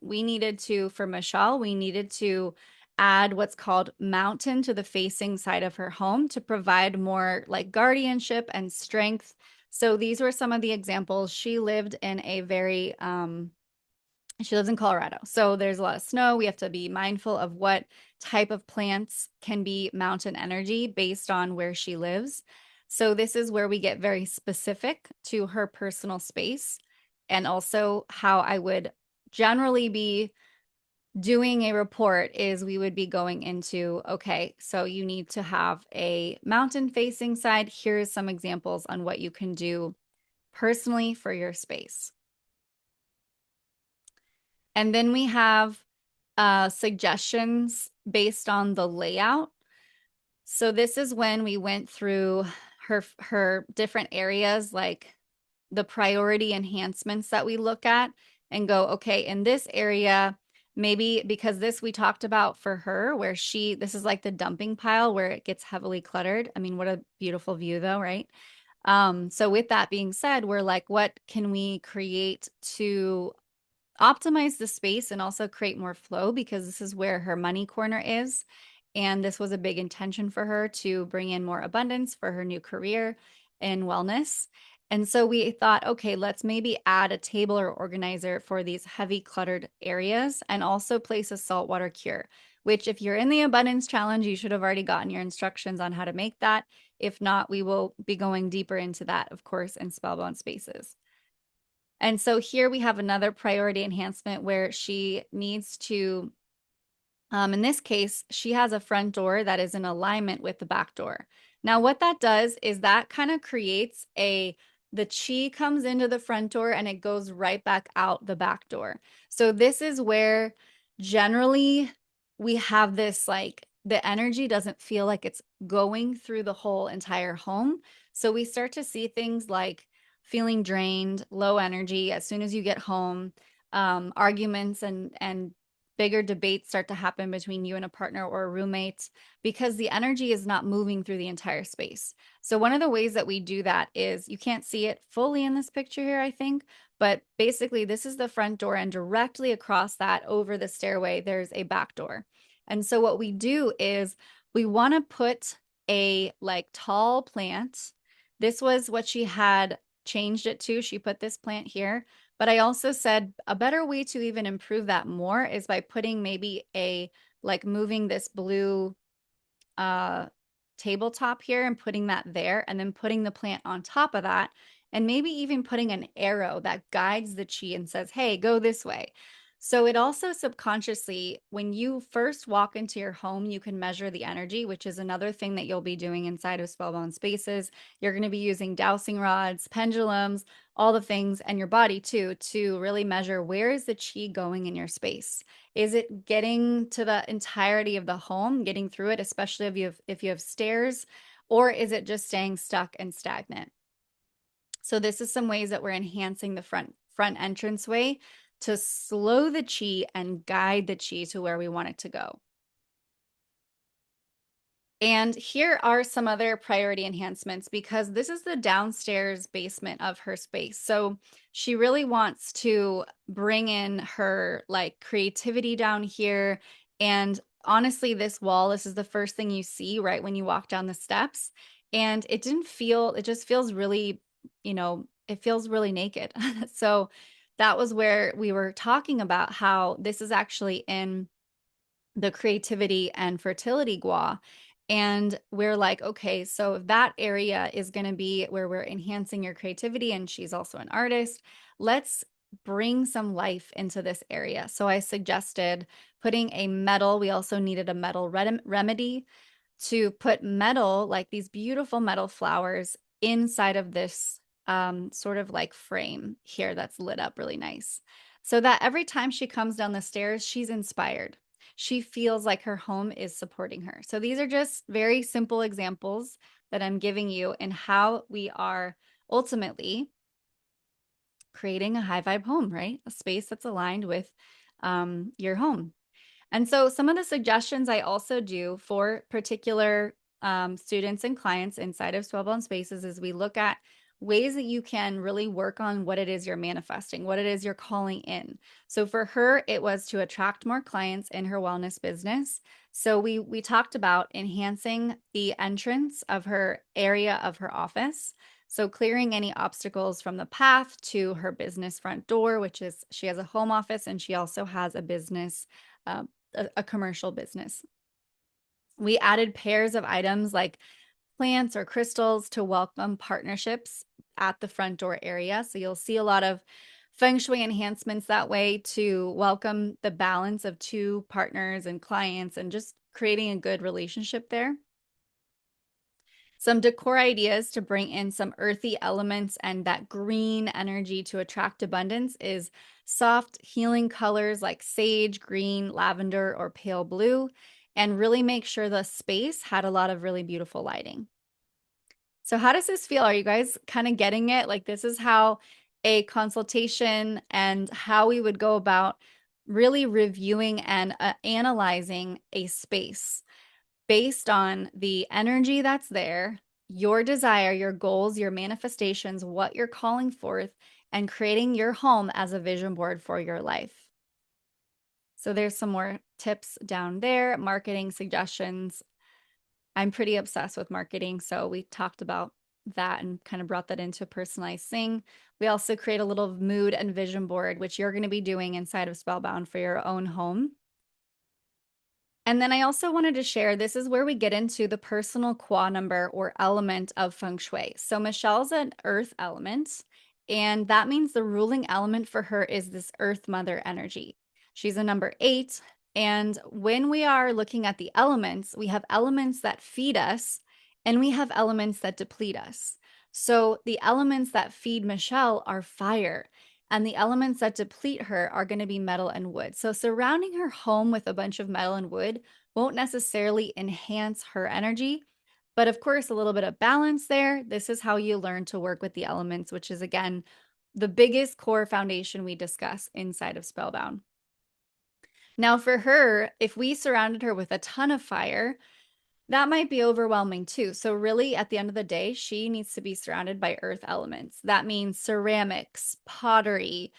for Michelle, we needed to add what's called mountain to the facing side of her home to provide more like guardianship and strength. So these were some of the examples. She lived in a very she lives in Colorado. So there's a lot of snow. We have to be mindful of what type of plants can be mountain energy based on where she lives. So this is where we get very specific to her personal space and also how I would generally be doing a report is we would be going into, okay, so you need to have a mountain facing side. Here's some examples on what you can do personally for your space. And then we have suggestions based on the layout. So this is when we went through her different areas, like the priority enhancements that we look at and go, okay, in this area, maybe because this we talked about for her, where this is like the dumping pile where it gets heavily cluttered. I mean, what a beautiful view though, right? So with that being said, we're like, what can we create to optimize the space and also create more flow, because this is where her money corner is. And this was a big intention for her to bring in more abundance for her new career in wellness. And so we thought, okay, let's maybe add a table or organizer for these heavy cluttered areas and also place a saltwater cure, which if you're in the abundance challenge, you should have already gotten your instructions on how to make that. If not, we will be going deeper into that, of course, in Spellbound Spaces. And so here we have another priority enhancement where she needs to, in this case, she has a front door that is in alignment with the back door. Now, what that does is that kind of creates the chi comes into the front door and it goes right back out the back door. So this is where generally we have this like the energy doesn't feel like it's going through the whole entire home. So we start to see things like feeling drained, low energy as soon as you get home, arguments and bigger debates start to happen between you and a partner or a roommate because the energy is not moving through the entire space. So one of the ways that we do that is you can't see it fully in this picture here, I think, but basically this is the front door and directly across that over the stairway, there's a back door. And so what we do is we want to put a like tall plant. This was what she had changed it to. She put this plant here. But I also said a better way to even improve that more is by putting maybe like moving this blue tabletop here and putting that there and then putting the plant on top of that and maybe even putting an arrow that guides the chi and says, hey, go this way. So it also subconsciously, when you first walk into your home, you can measure the energy, which is another thing that you'll be doing inside of Spellbound Spaces. You're going to be using dowsing rods, pendulums, all the things, and your body too, to really measure where is the chi going in your space. Is it getting to the entirety of the home, getting through it, especially if you have stairs, or is it just staying stuck and stagnant? So this is some ways that we're enhancing the front entranceway to slow the chi and guide the chi to where we want it to go. And here are some other priority enhancements because this is the downstairs basement of her space. So she really wants to bring in her like creativity down here. And honestly, this wall, this is the first thing you see right when you walk down the steps. And it just feels really, it feels really naked. So that was where we were talking about how this is actually in the creativity and fertility gua. And we're like, okay, so if that area is going to be where we're enhancing your creativity, and she's also an artist, let's bring some life into this area. So I suggested putting a metal. We also needed a metal remedy to put metal, like these beautiful metal flowers, inside of this sort of like frame here that's lit up really nice. So that every time she comes down the stairs, she's inspired. She feels like her home is supporting her. So these are just very simple examples that I'm giving you in how we are ultimately creating a high vibe home, right? A space that's aligned with your home. And so some of the suggestions I also do for particular students and clients inside of Spellbound Spaces is we look at ways that you can really work on what it is you're manifesting, what it is you're calling in. So for her, it was to attract more clients in her wellness business. So we talked about enhancing the entrance of her area of her office. So clearing any obstacles from the path to her business front door, which is she has a home office and she also has a business, a commercial business. We added pairs of items like plants or crystals to welcome partnerships at the front door area. So you'll see a lot of Feng Shui enhancements that way to welcome the balance of two partners and clients and just creating a good relationship there. Some decor ideas to bring in some earthy elements and that green energy to attract abundance is soft healing colors like sage, green, lavender, or pale blue, and really make sure the space had a lot of really beautiful lighting. So how does this feel? Are you guys kind of getting it? Like this is how a consultation and how we would go about really reviewing and analyzing a space based on the energy that's there, your desire, your goals, your manifestations, what you're calling forth, and creating your home as a vision board for your life. So there's some more tips down there, marketing suggestions. I'm pretty obsessed with marketing, so we talked about that and kind of brought that into a personalized thing. We also create a little mood and vision board, which you're going to be doing inside of Spellbound for your own home. And then I also wanted to share, this is where we get into the personal qua number or element of Feng Shui. So Michelle's an earth element, and that means the ruling element for her is this earth mother energy. She's a number 8. And when we are looking at the elements, we have elements that feed us and we have elements that deplete us. So the elements that feed Michelle are fire. And the elements that deplete her are going to be metal and wood. So surrounding her home with a bunch of metal and wood won't necessarily enhance her energy. But of course, a little bit of balance there. This is how you learn to work with the elements, which is, again, the biggest core foundation we discuss inside of Spellbound. Now, for her, if we surrounded her with a ton of fire, that might be overwhelming too. So really, at the end of the day, she needs to be surrounded by earth elements. That means ceramics, pottery,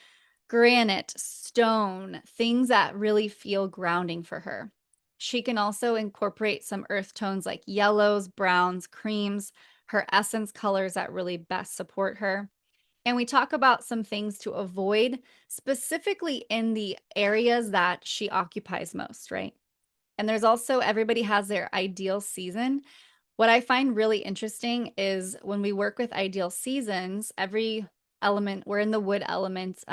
granite, stone, things that really feel grounding for her. She can also incorporate some earth tones like yellows, browns, creams, her essence colors that really best support her. And we talk about some things to avoid, specifically in the areas that she occupies most, right? And there's also, everybody has their ideal season. What I find really interesting is when we work with ideal seasons, every element, we're in the wood element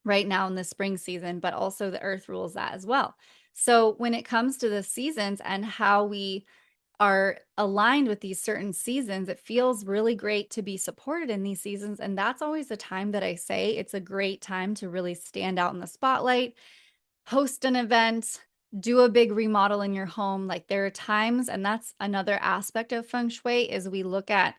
right now in the spring season, but also the earth rules that as well. So when it comes to the seasons and how we are aligned with these certain seasons, it feels really great to be supported in these seasons. And that's always the time that I say it's a great time to really stand out in the spotlight, host an event, do a big remodel in your home. Like there are times, and that's another aspect of Feng Shui, is we look at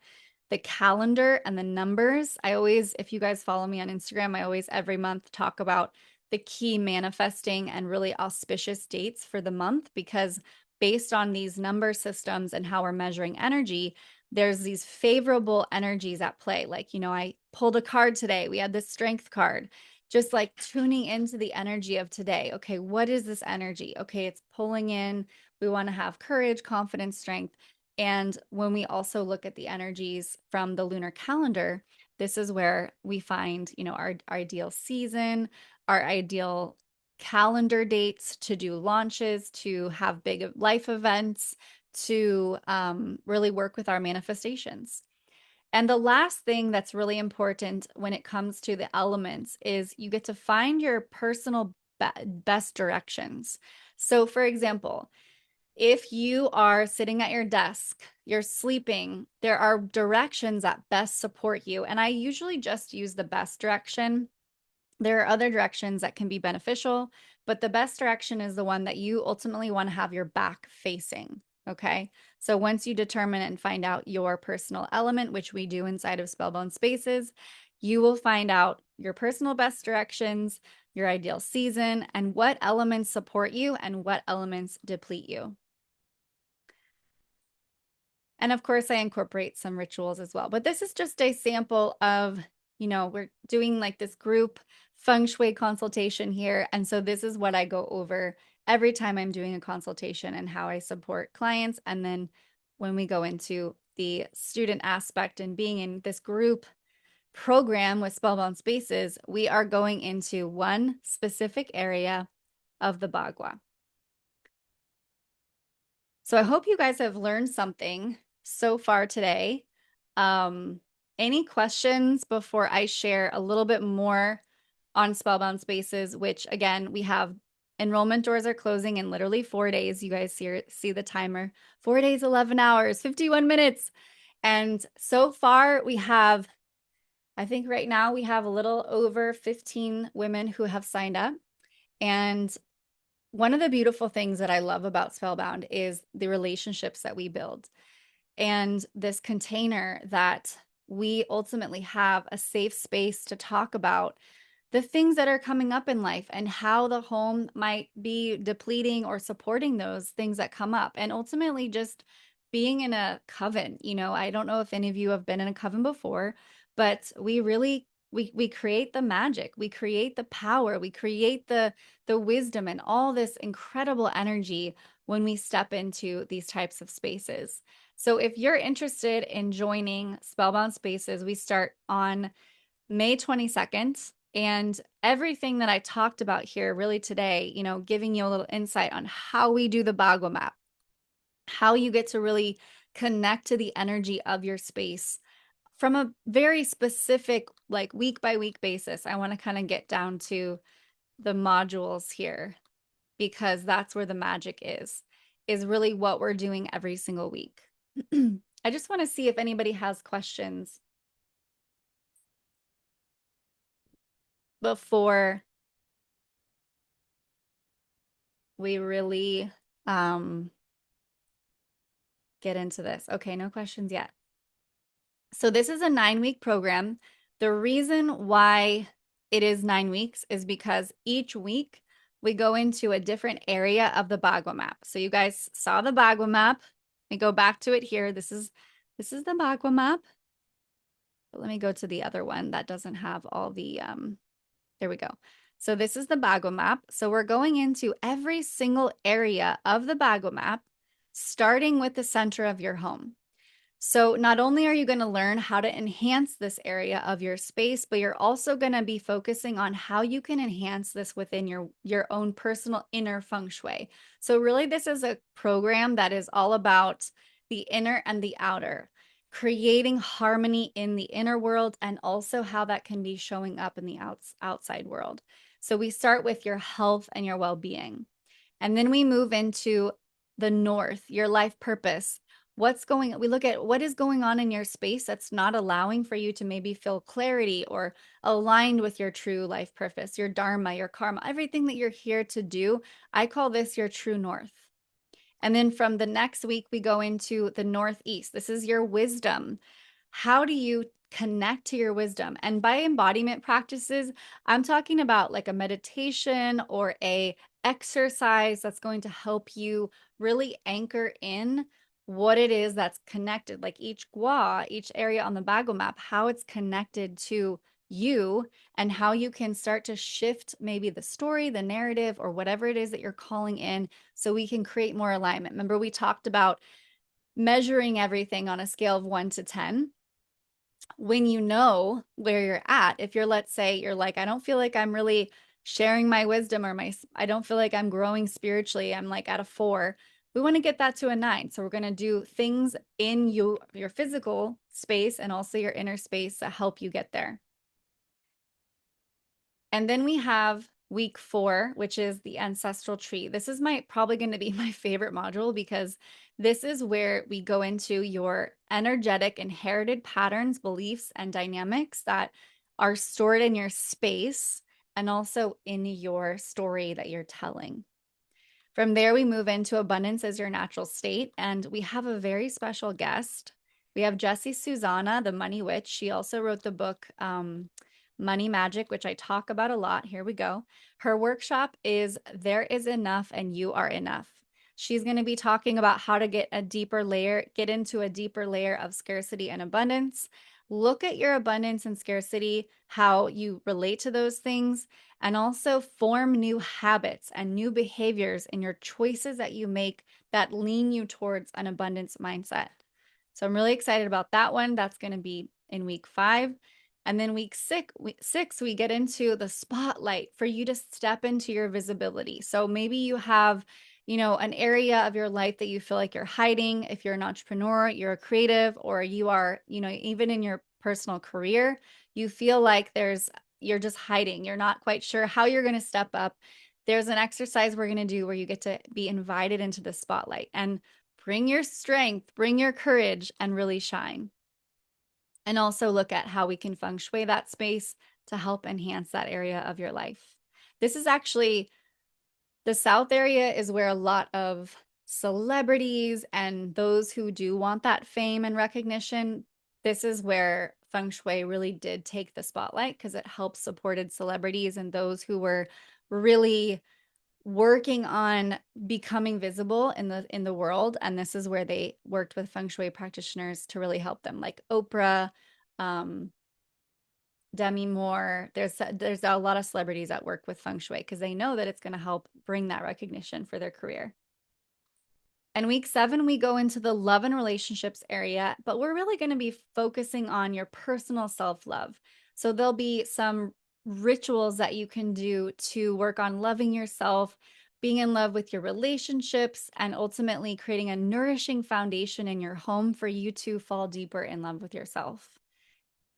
the calendar and the numbers. I always, if you guys follow me on Instagram, I always every month talk about the key manifesting and really auspicious dates for the month, because based on these number systems and how we're measuring energy, there's these favorable energies at play. Like, I pulled a card today. We had this strength card, just like tuning into the energy of today. Okay, what is this energy? Okay, it's pulling in. We want to have courage, confidence, strength. And when we also look at the energies from the lunar calendar, this is where we find, our ideal season, our ideal calendar dates to do launches, to have big life events, to really work with our manifestations. And the last thing that's really important when it comes to the elements is you get to find your personal best directions. So, for example, if you are sitting at your desk, you're sleeping, there are directions that best support you. And I usually just use the best direction. There are other directions that can be beneficial, but the best direction is the one that you ultimately want to have your back facing. Okay. So once you determine and find out your personal element, which we do inside of Spellbound Spaces, You will find out your personal best directions, your ideal season, and what elements support you and what elements deplete you. And of course, I incorporate some rituals as well. But this is just a sample of, we're doing like this group Feng Shui consultation here. And so this is what I go over every time I'm doing a consultation and how I support clients. And then when we go into the student aspect and being in this group program with Spellbound Spaces, we are going into one specific area of the Bagua. So I hope you guys have learned something so far today. Any questions before I share a little bit more on Spellbound Spaces, which again, we have enrollment doors are closing in literally 4 days. You guys see the timer, 4 days, 11 hours, 51 minutes. And so far we have, I think right now we have a little over 15 women who have signed up. And one of the beautiful things that I love about Spellbound is the relationships that we build and this container that we ultimately have a safe space to talk about the things that are coming up in life and how the home might be depleting or supporting those things that come up. And ultimately just being in a coven, I don't know if any of you have been in a coven before, but we really we create the magic, we create the power, we create the wisdom and all this incredible energy when we step into these types of spaces. So if you're interested in joining Spellbound Spaces, we start on May 22nd. And everything that I talked about here really today, giving you a little insight on how we do the Bagua Map, how you get to really connect to the energy of your space from a very specific, like week by week basis. I want to kind of get down to the modules here because that's where the magic is really what we're doing every single week. I just want to see if anybody has questions before we really get into this. Okay, no questions yet. So this is a 9-week program. The reason why it is 9 weeks is because each week we go into a different area of the Bagua Map. So you guys saw the Bagua Map. Let me go back to it here. This is the Bagua Map. But let me go to the other one that doesn't have all the, there we go. So this is the Bagua Map. So we're going into every single area of the Bagua Map, starting with the center of your home. So not only are you going to learn how to enhance this area of your space, but you're also going to be focusing on how you can enhance this within your own personal inner feng shui. So really this is a program that is all about the inner and the outer, creating harmony in the inner world and also how that can be showing up in the outside world. So we start with your health and your well-being. And then we move into the north, your life purpose. We look at what is going on in your space that's not allowing for you to maybe feel clarity or aligned with your true life purpose, your dharma, your karma, everything that you're here to do. I call this your true north. And then from the next week, we go into the northeast. This is your wisdom. How do you connect to your wisdom? And by embodiment practices, I'm talking about like a meditation or a exercise that's going to help you really anchor in what it is that's connected, like each gua, each area on the Bagua Map, how it's connected to you and how you can start to shift maybe the story, the narrative, or whatever it is that you're calling in so we can create more alignment. Remember, we talked about measuring everything on a scale of 1 to 10. When you know where you're at, if you're, let's say you're like, I don't feel like I'm really sharing my wisdom or I don't feel like I'm growing spiritually, I'm like at a 4. We want to get that to a 9. So we're going to do things in your physical space and also your inner space to help you get there. And then we have week 4, which is the ancestral tree. This is probably going to be my favorite module because this is where we go into your energetic inherited patterns, beliefs, and dynamics that are stored in your space and also in your story that you're telling. From there, we move into abundance as your natural state. And we have a very special guest. We have Jessie Susanna, the Money Witch. She also wrote the book Money Magic, which I talk about a lot. Here we go. Her workshop is There Is Enough and You Are Enough. She's going to be talking about how to get into a deeper layer of scarcity and abundance. Look at your abundance and scarcity, how you relate to those things, and also form new habits and new behaviors in your choices that you make that lean you towards an abundance mindset. So I'm really excited about that one. That's going to be in week 5. And then week six, we get into the spotlight for you to step into your visibility. So maybe you have, an area of your life that you feel like you're hiding. If you're an entrepreneur, you're a creative, or you are, even in your personal career, you feel like you're just hiding. You're not quite sure how you're going to step up. There's an exercise we're going to do where you get to be invited into the spotlight and bring your strength, bring your courage, and really shine. And also look at how we can feng shui that space to help enhance that area of your life. This is actually, the South area is where a lot of celebrities and those who do want that fame and recognition, this is where feng shui really did take the spotlight because it helped supported celebrities and those who were really working on becoming visible in the world. And this is where they worked with feng shui practitioners to really help them, like Oprah, Demi Moore. There's a lot of celebrities that work with feng shui because they know that it's going to help bring that recognition for their career. And week 7, we go into the love and relationships area, but we're really going to be focusing on your personal self-love. So there'll be some rituals that you can do to work on loving yourself, being in love with your relationships, and ultimately creating a nourishing foundation in your home for you to fall deeper in love with yourself.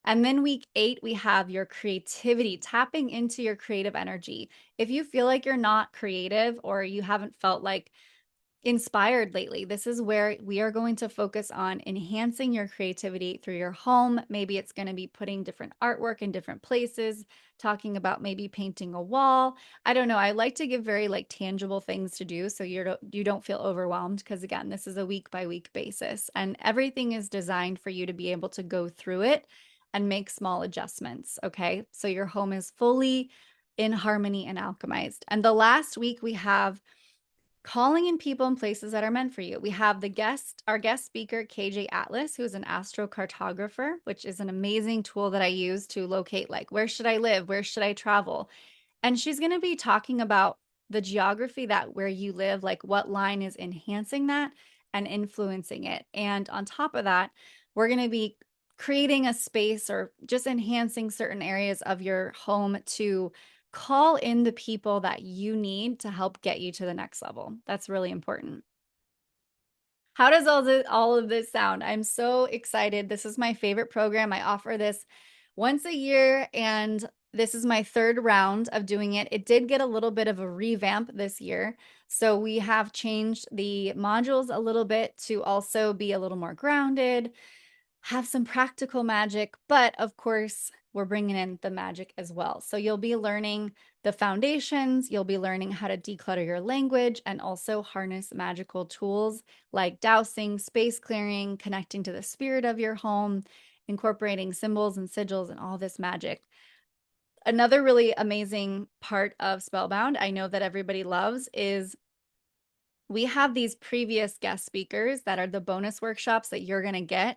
And then week 8, we have your creativity, tapping into your creative energy. If you feel like you're not creative or you haven't felt like inspired lately, this is where we are going to focus on enhancing your creativity through your home. Maybe it's going to be putting different artwork in different places, talking about maybe painting a wall. I don't know. I like to give very tangible things to do so you don't feel overwhelmed, because again, this is a week by week basis and everything is designed for you to be able to go through it and make small adjustments. Okay. So your home is fully in harmony and alchemized. And the last week we have calling in people and places that are meant for you. We have our guest speaker, KJ Atlas, who is an astrocartographer, which is an amazing tool that I use to locate, where should I live? Where should I travel? And she's going to be talking about the geography that where you live, what line is enhancing that and influencing it. And on top of that, we're going to be creating a space or just enhancing certain areas of your home to call in the people that you need to help get you to the next level. That's really important. How does all of this sound? I'm so excited. This is my favorite program. I offer this once a year, and this is my 3rd round of doing it. It did get a little bit of a revamp this year. So we have changed the modules a little bit to also be a little more grounded, have some practical magic, but of course, we're bringing in the magic as well. So you'll be learning the foundations, you'll be learning how to declutter your language and also harness magical tools like dowsing, space clearing, connecting to the spirit of your home, incorporating symbols and sigils and all this magic. Another really amazing part of Spellbound, I know that everybody loves, is we have these previous guest speakers that are the bonus workshops that you're going to get.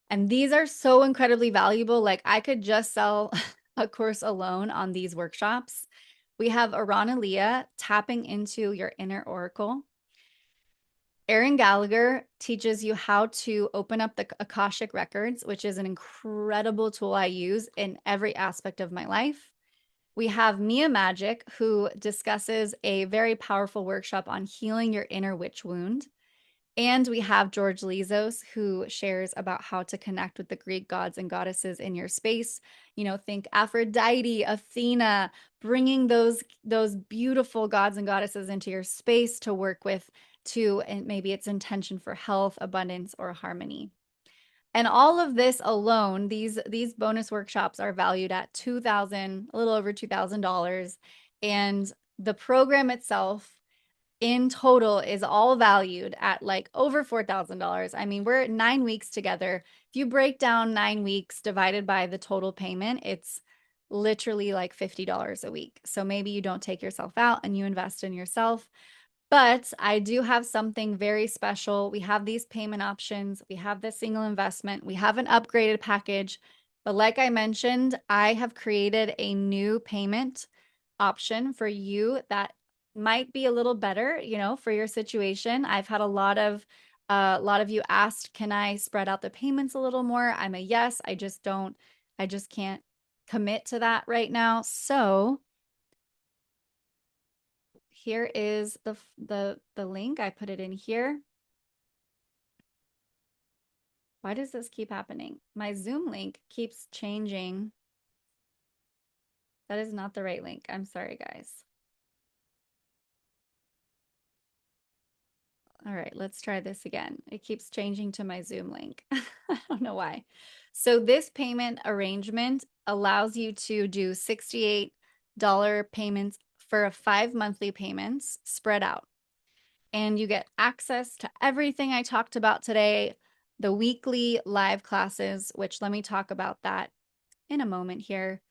And these are so incredibly valuable. I could just sell a course alone on these workshops. We have Arana Leah, tapping into your inner oracle. Aaron Gallagher teaches you how to open up the Akashic records, which is an incredible tool I use in every aspect of my life. We have Mia Magic, who discusses a very powerful workshop on healing your inner witch wound. And we have George Lizos, who shares about how to connect with the Greek gods and goddesses in your space. Think Aphrodite, Athena, bringing those beautiful gods and goddesses into your space to work with, and maybe it's intention for health, abundance, or harmony. And all of this alone, these bonus workshops are valued at a little over $2,000. And the program itself in total is all valued at like over $4,000. I mean, we're 9 weeks together. If you break down 9 weeks divided by the total payment, it's literally like $50 a week. So maybe you don't take yourself out and you invest in yourself. But I do have something very special. We have these payment options. We have the single investment. We have an upgraded package. But like I mentioned, I have created a new payment option for you that might be a little better, for your situation. I've had a lot of you asked, can I spread out the payments a little more? I'm a yes. I just can't commit to that right now. So here is the link. I put it in here. Why does this keep happening? My Zoom link keeps changing. That is not the right link. I'm sorry, guys. All right, let's try this again. It keeps changing to my Zoom link. I don't know why. So this payment arrangement allows you to do $68 payments for 5 monthly payments spread out. And you get access to everything I talked about today, the weekly live classes, which let me talk about that in a moment here.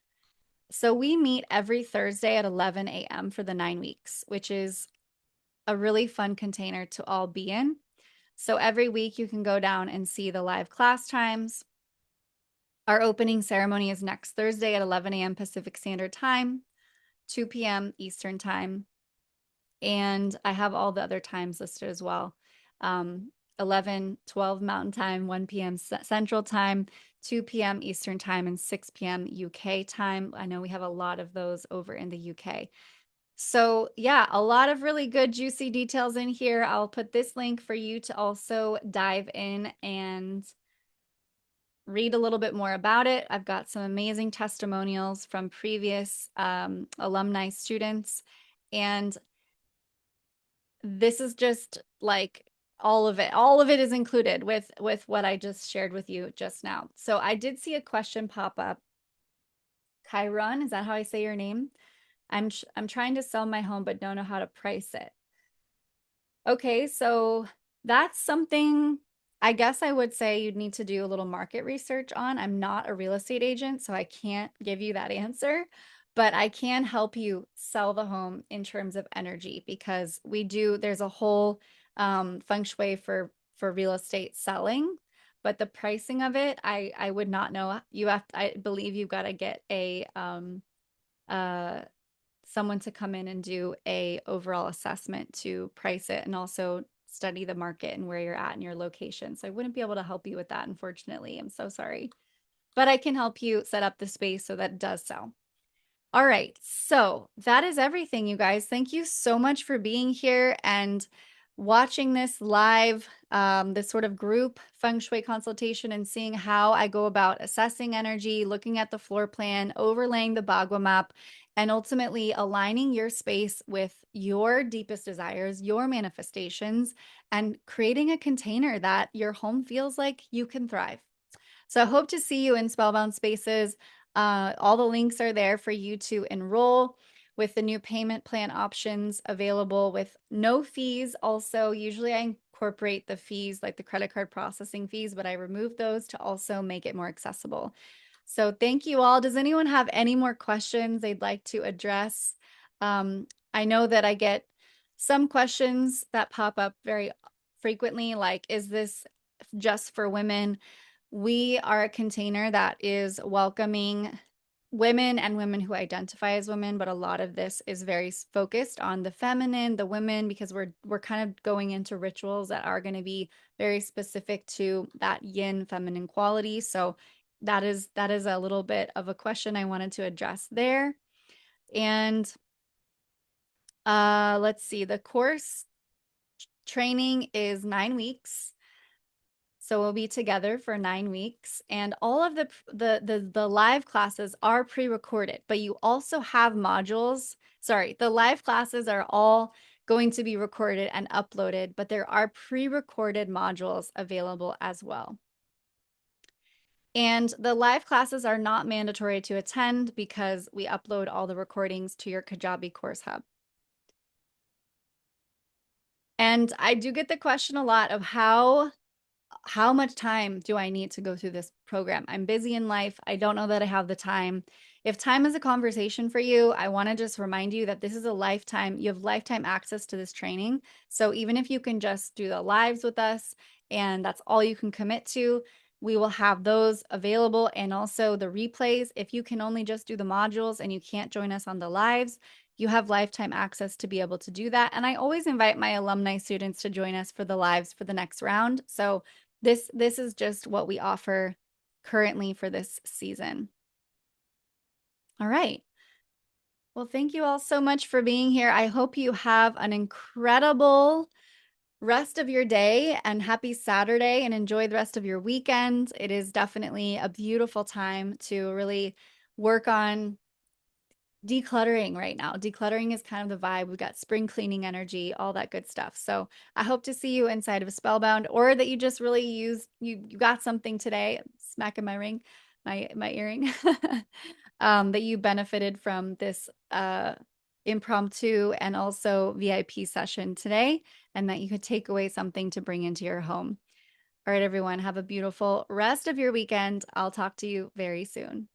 So we meet every Thursday at 11 a.m. for the 9 weeks, which is a really fun container to all be in. So every week you can go down and see the live class times. Our opening ceremony is next Thursday at 11 a.m. Pacific Standard Time, 2 p.m. Eastern Time. And I have all the other times listed as well. 11, 12 Mountain Time, 1 p.m. Central Time, 2 p.m. Eastern Time, and 6 p.m. UK time. I know we have a lot of those over in the UK. So yeah, a lot of really good juicy details in here. I'll put this link for you to also dive in and read a little bit more about it. I've got some amazing testimonials from previous alumni students. And this is just like all of it. All of it is included with what I just shared with you just now. So I did see a question pop up. Chiron, is that how I say your name? I'm trying to sell my home but don't know how to price it. Okay, so that's something I guess I would say you'd need to do a little market research on. I'm not a real estate agent, so I can't give you that answer, but I can help you sell the home in terms of energy because there's a whole feng shui for real estate selling, but the pricing of it, I would not know. I believe you've got to get uh someone to come in and do a overall assessment to price it and also study the market and where you're at and your location. So I wouldn't be able to help you with that, unfortunately. I'm so sorry. But I can help you set up the space so that it does sell. All right, so that is everything, you guys. Thank you so much for being here and watching this live, this sort of group feng shui consultation and seeing how I go about assessing energy, looking at the floor plan, overlaying the Bagua map, and ultimately aligning your space with your deepest desires, your manifestations, and creating a container that your home feels like you can thrive. So I hope to see you in Spellbound Spaces. All the links are there for you to enroll with the new payment plan options available with no fees. Also, usually I incorporate the fees like the credit card processing fees, but I remove those to also make it more accessible. So thank you all. Does anyone have any more questions they'd like to address? I know that I get some questions that pop up very frequently, like, is this just for women? We are a container that is welcoming women and women who identify as women, but a lot of this is very focused on the feminine, the women, because we're kind of going into rituals that are going to be very specific to that yin feminine quality. So that is a little bit of a question I wanted to address there. And let's see, the course training is 9 weeks. So we'll be together for 9 weeks, and all of the live classes are pre-recorded, but you also have modules. Sorry, the live classes are all going to be recorded and uploaded, but there are pre-recorded modules available as well. And the live classes are not mandatory to attend because we upload all the recordings to your Kajabi course hub. And I do get the question a lot of how much time do I need to go through this program? I'm busy in life. I don't know that I have the time. If time is a conversation for you, I want to just remind you that this is a lifetime, you have lifetime access to this training. So even if you can just do the lives with us and that's all you can commit to, we will have those available, and also the replays. If you can only just do the modules and you can't join us on the lives, you have lifetime access to be able to do that. And I always invite my alumni students to join us for the lives for the next round. So this is just what we offer currently for this season. All right. Well, thank you all so much for being here. I hope you have an incredible rest of your day and happy Saturday, and enjoy the rest of your weekend. It is definitely a beautiful time to really work on decluttering right now. Decluttering is kind of the vibe. We've got spring cleaning energy, all that good stuff. So I hope to see you inside of Spellbound, or that you just really you got something today, smacking my ring, my earring, that you benefited from this impromptu and also VIP session today, and that you could take away something to bring into your home. All right, everyone, have a beautiful rest of your weekend. I'll talk to you very soon.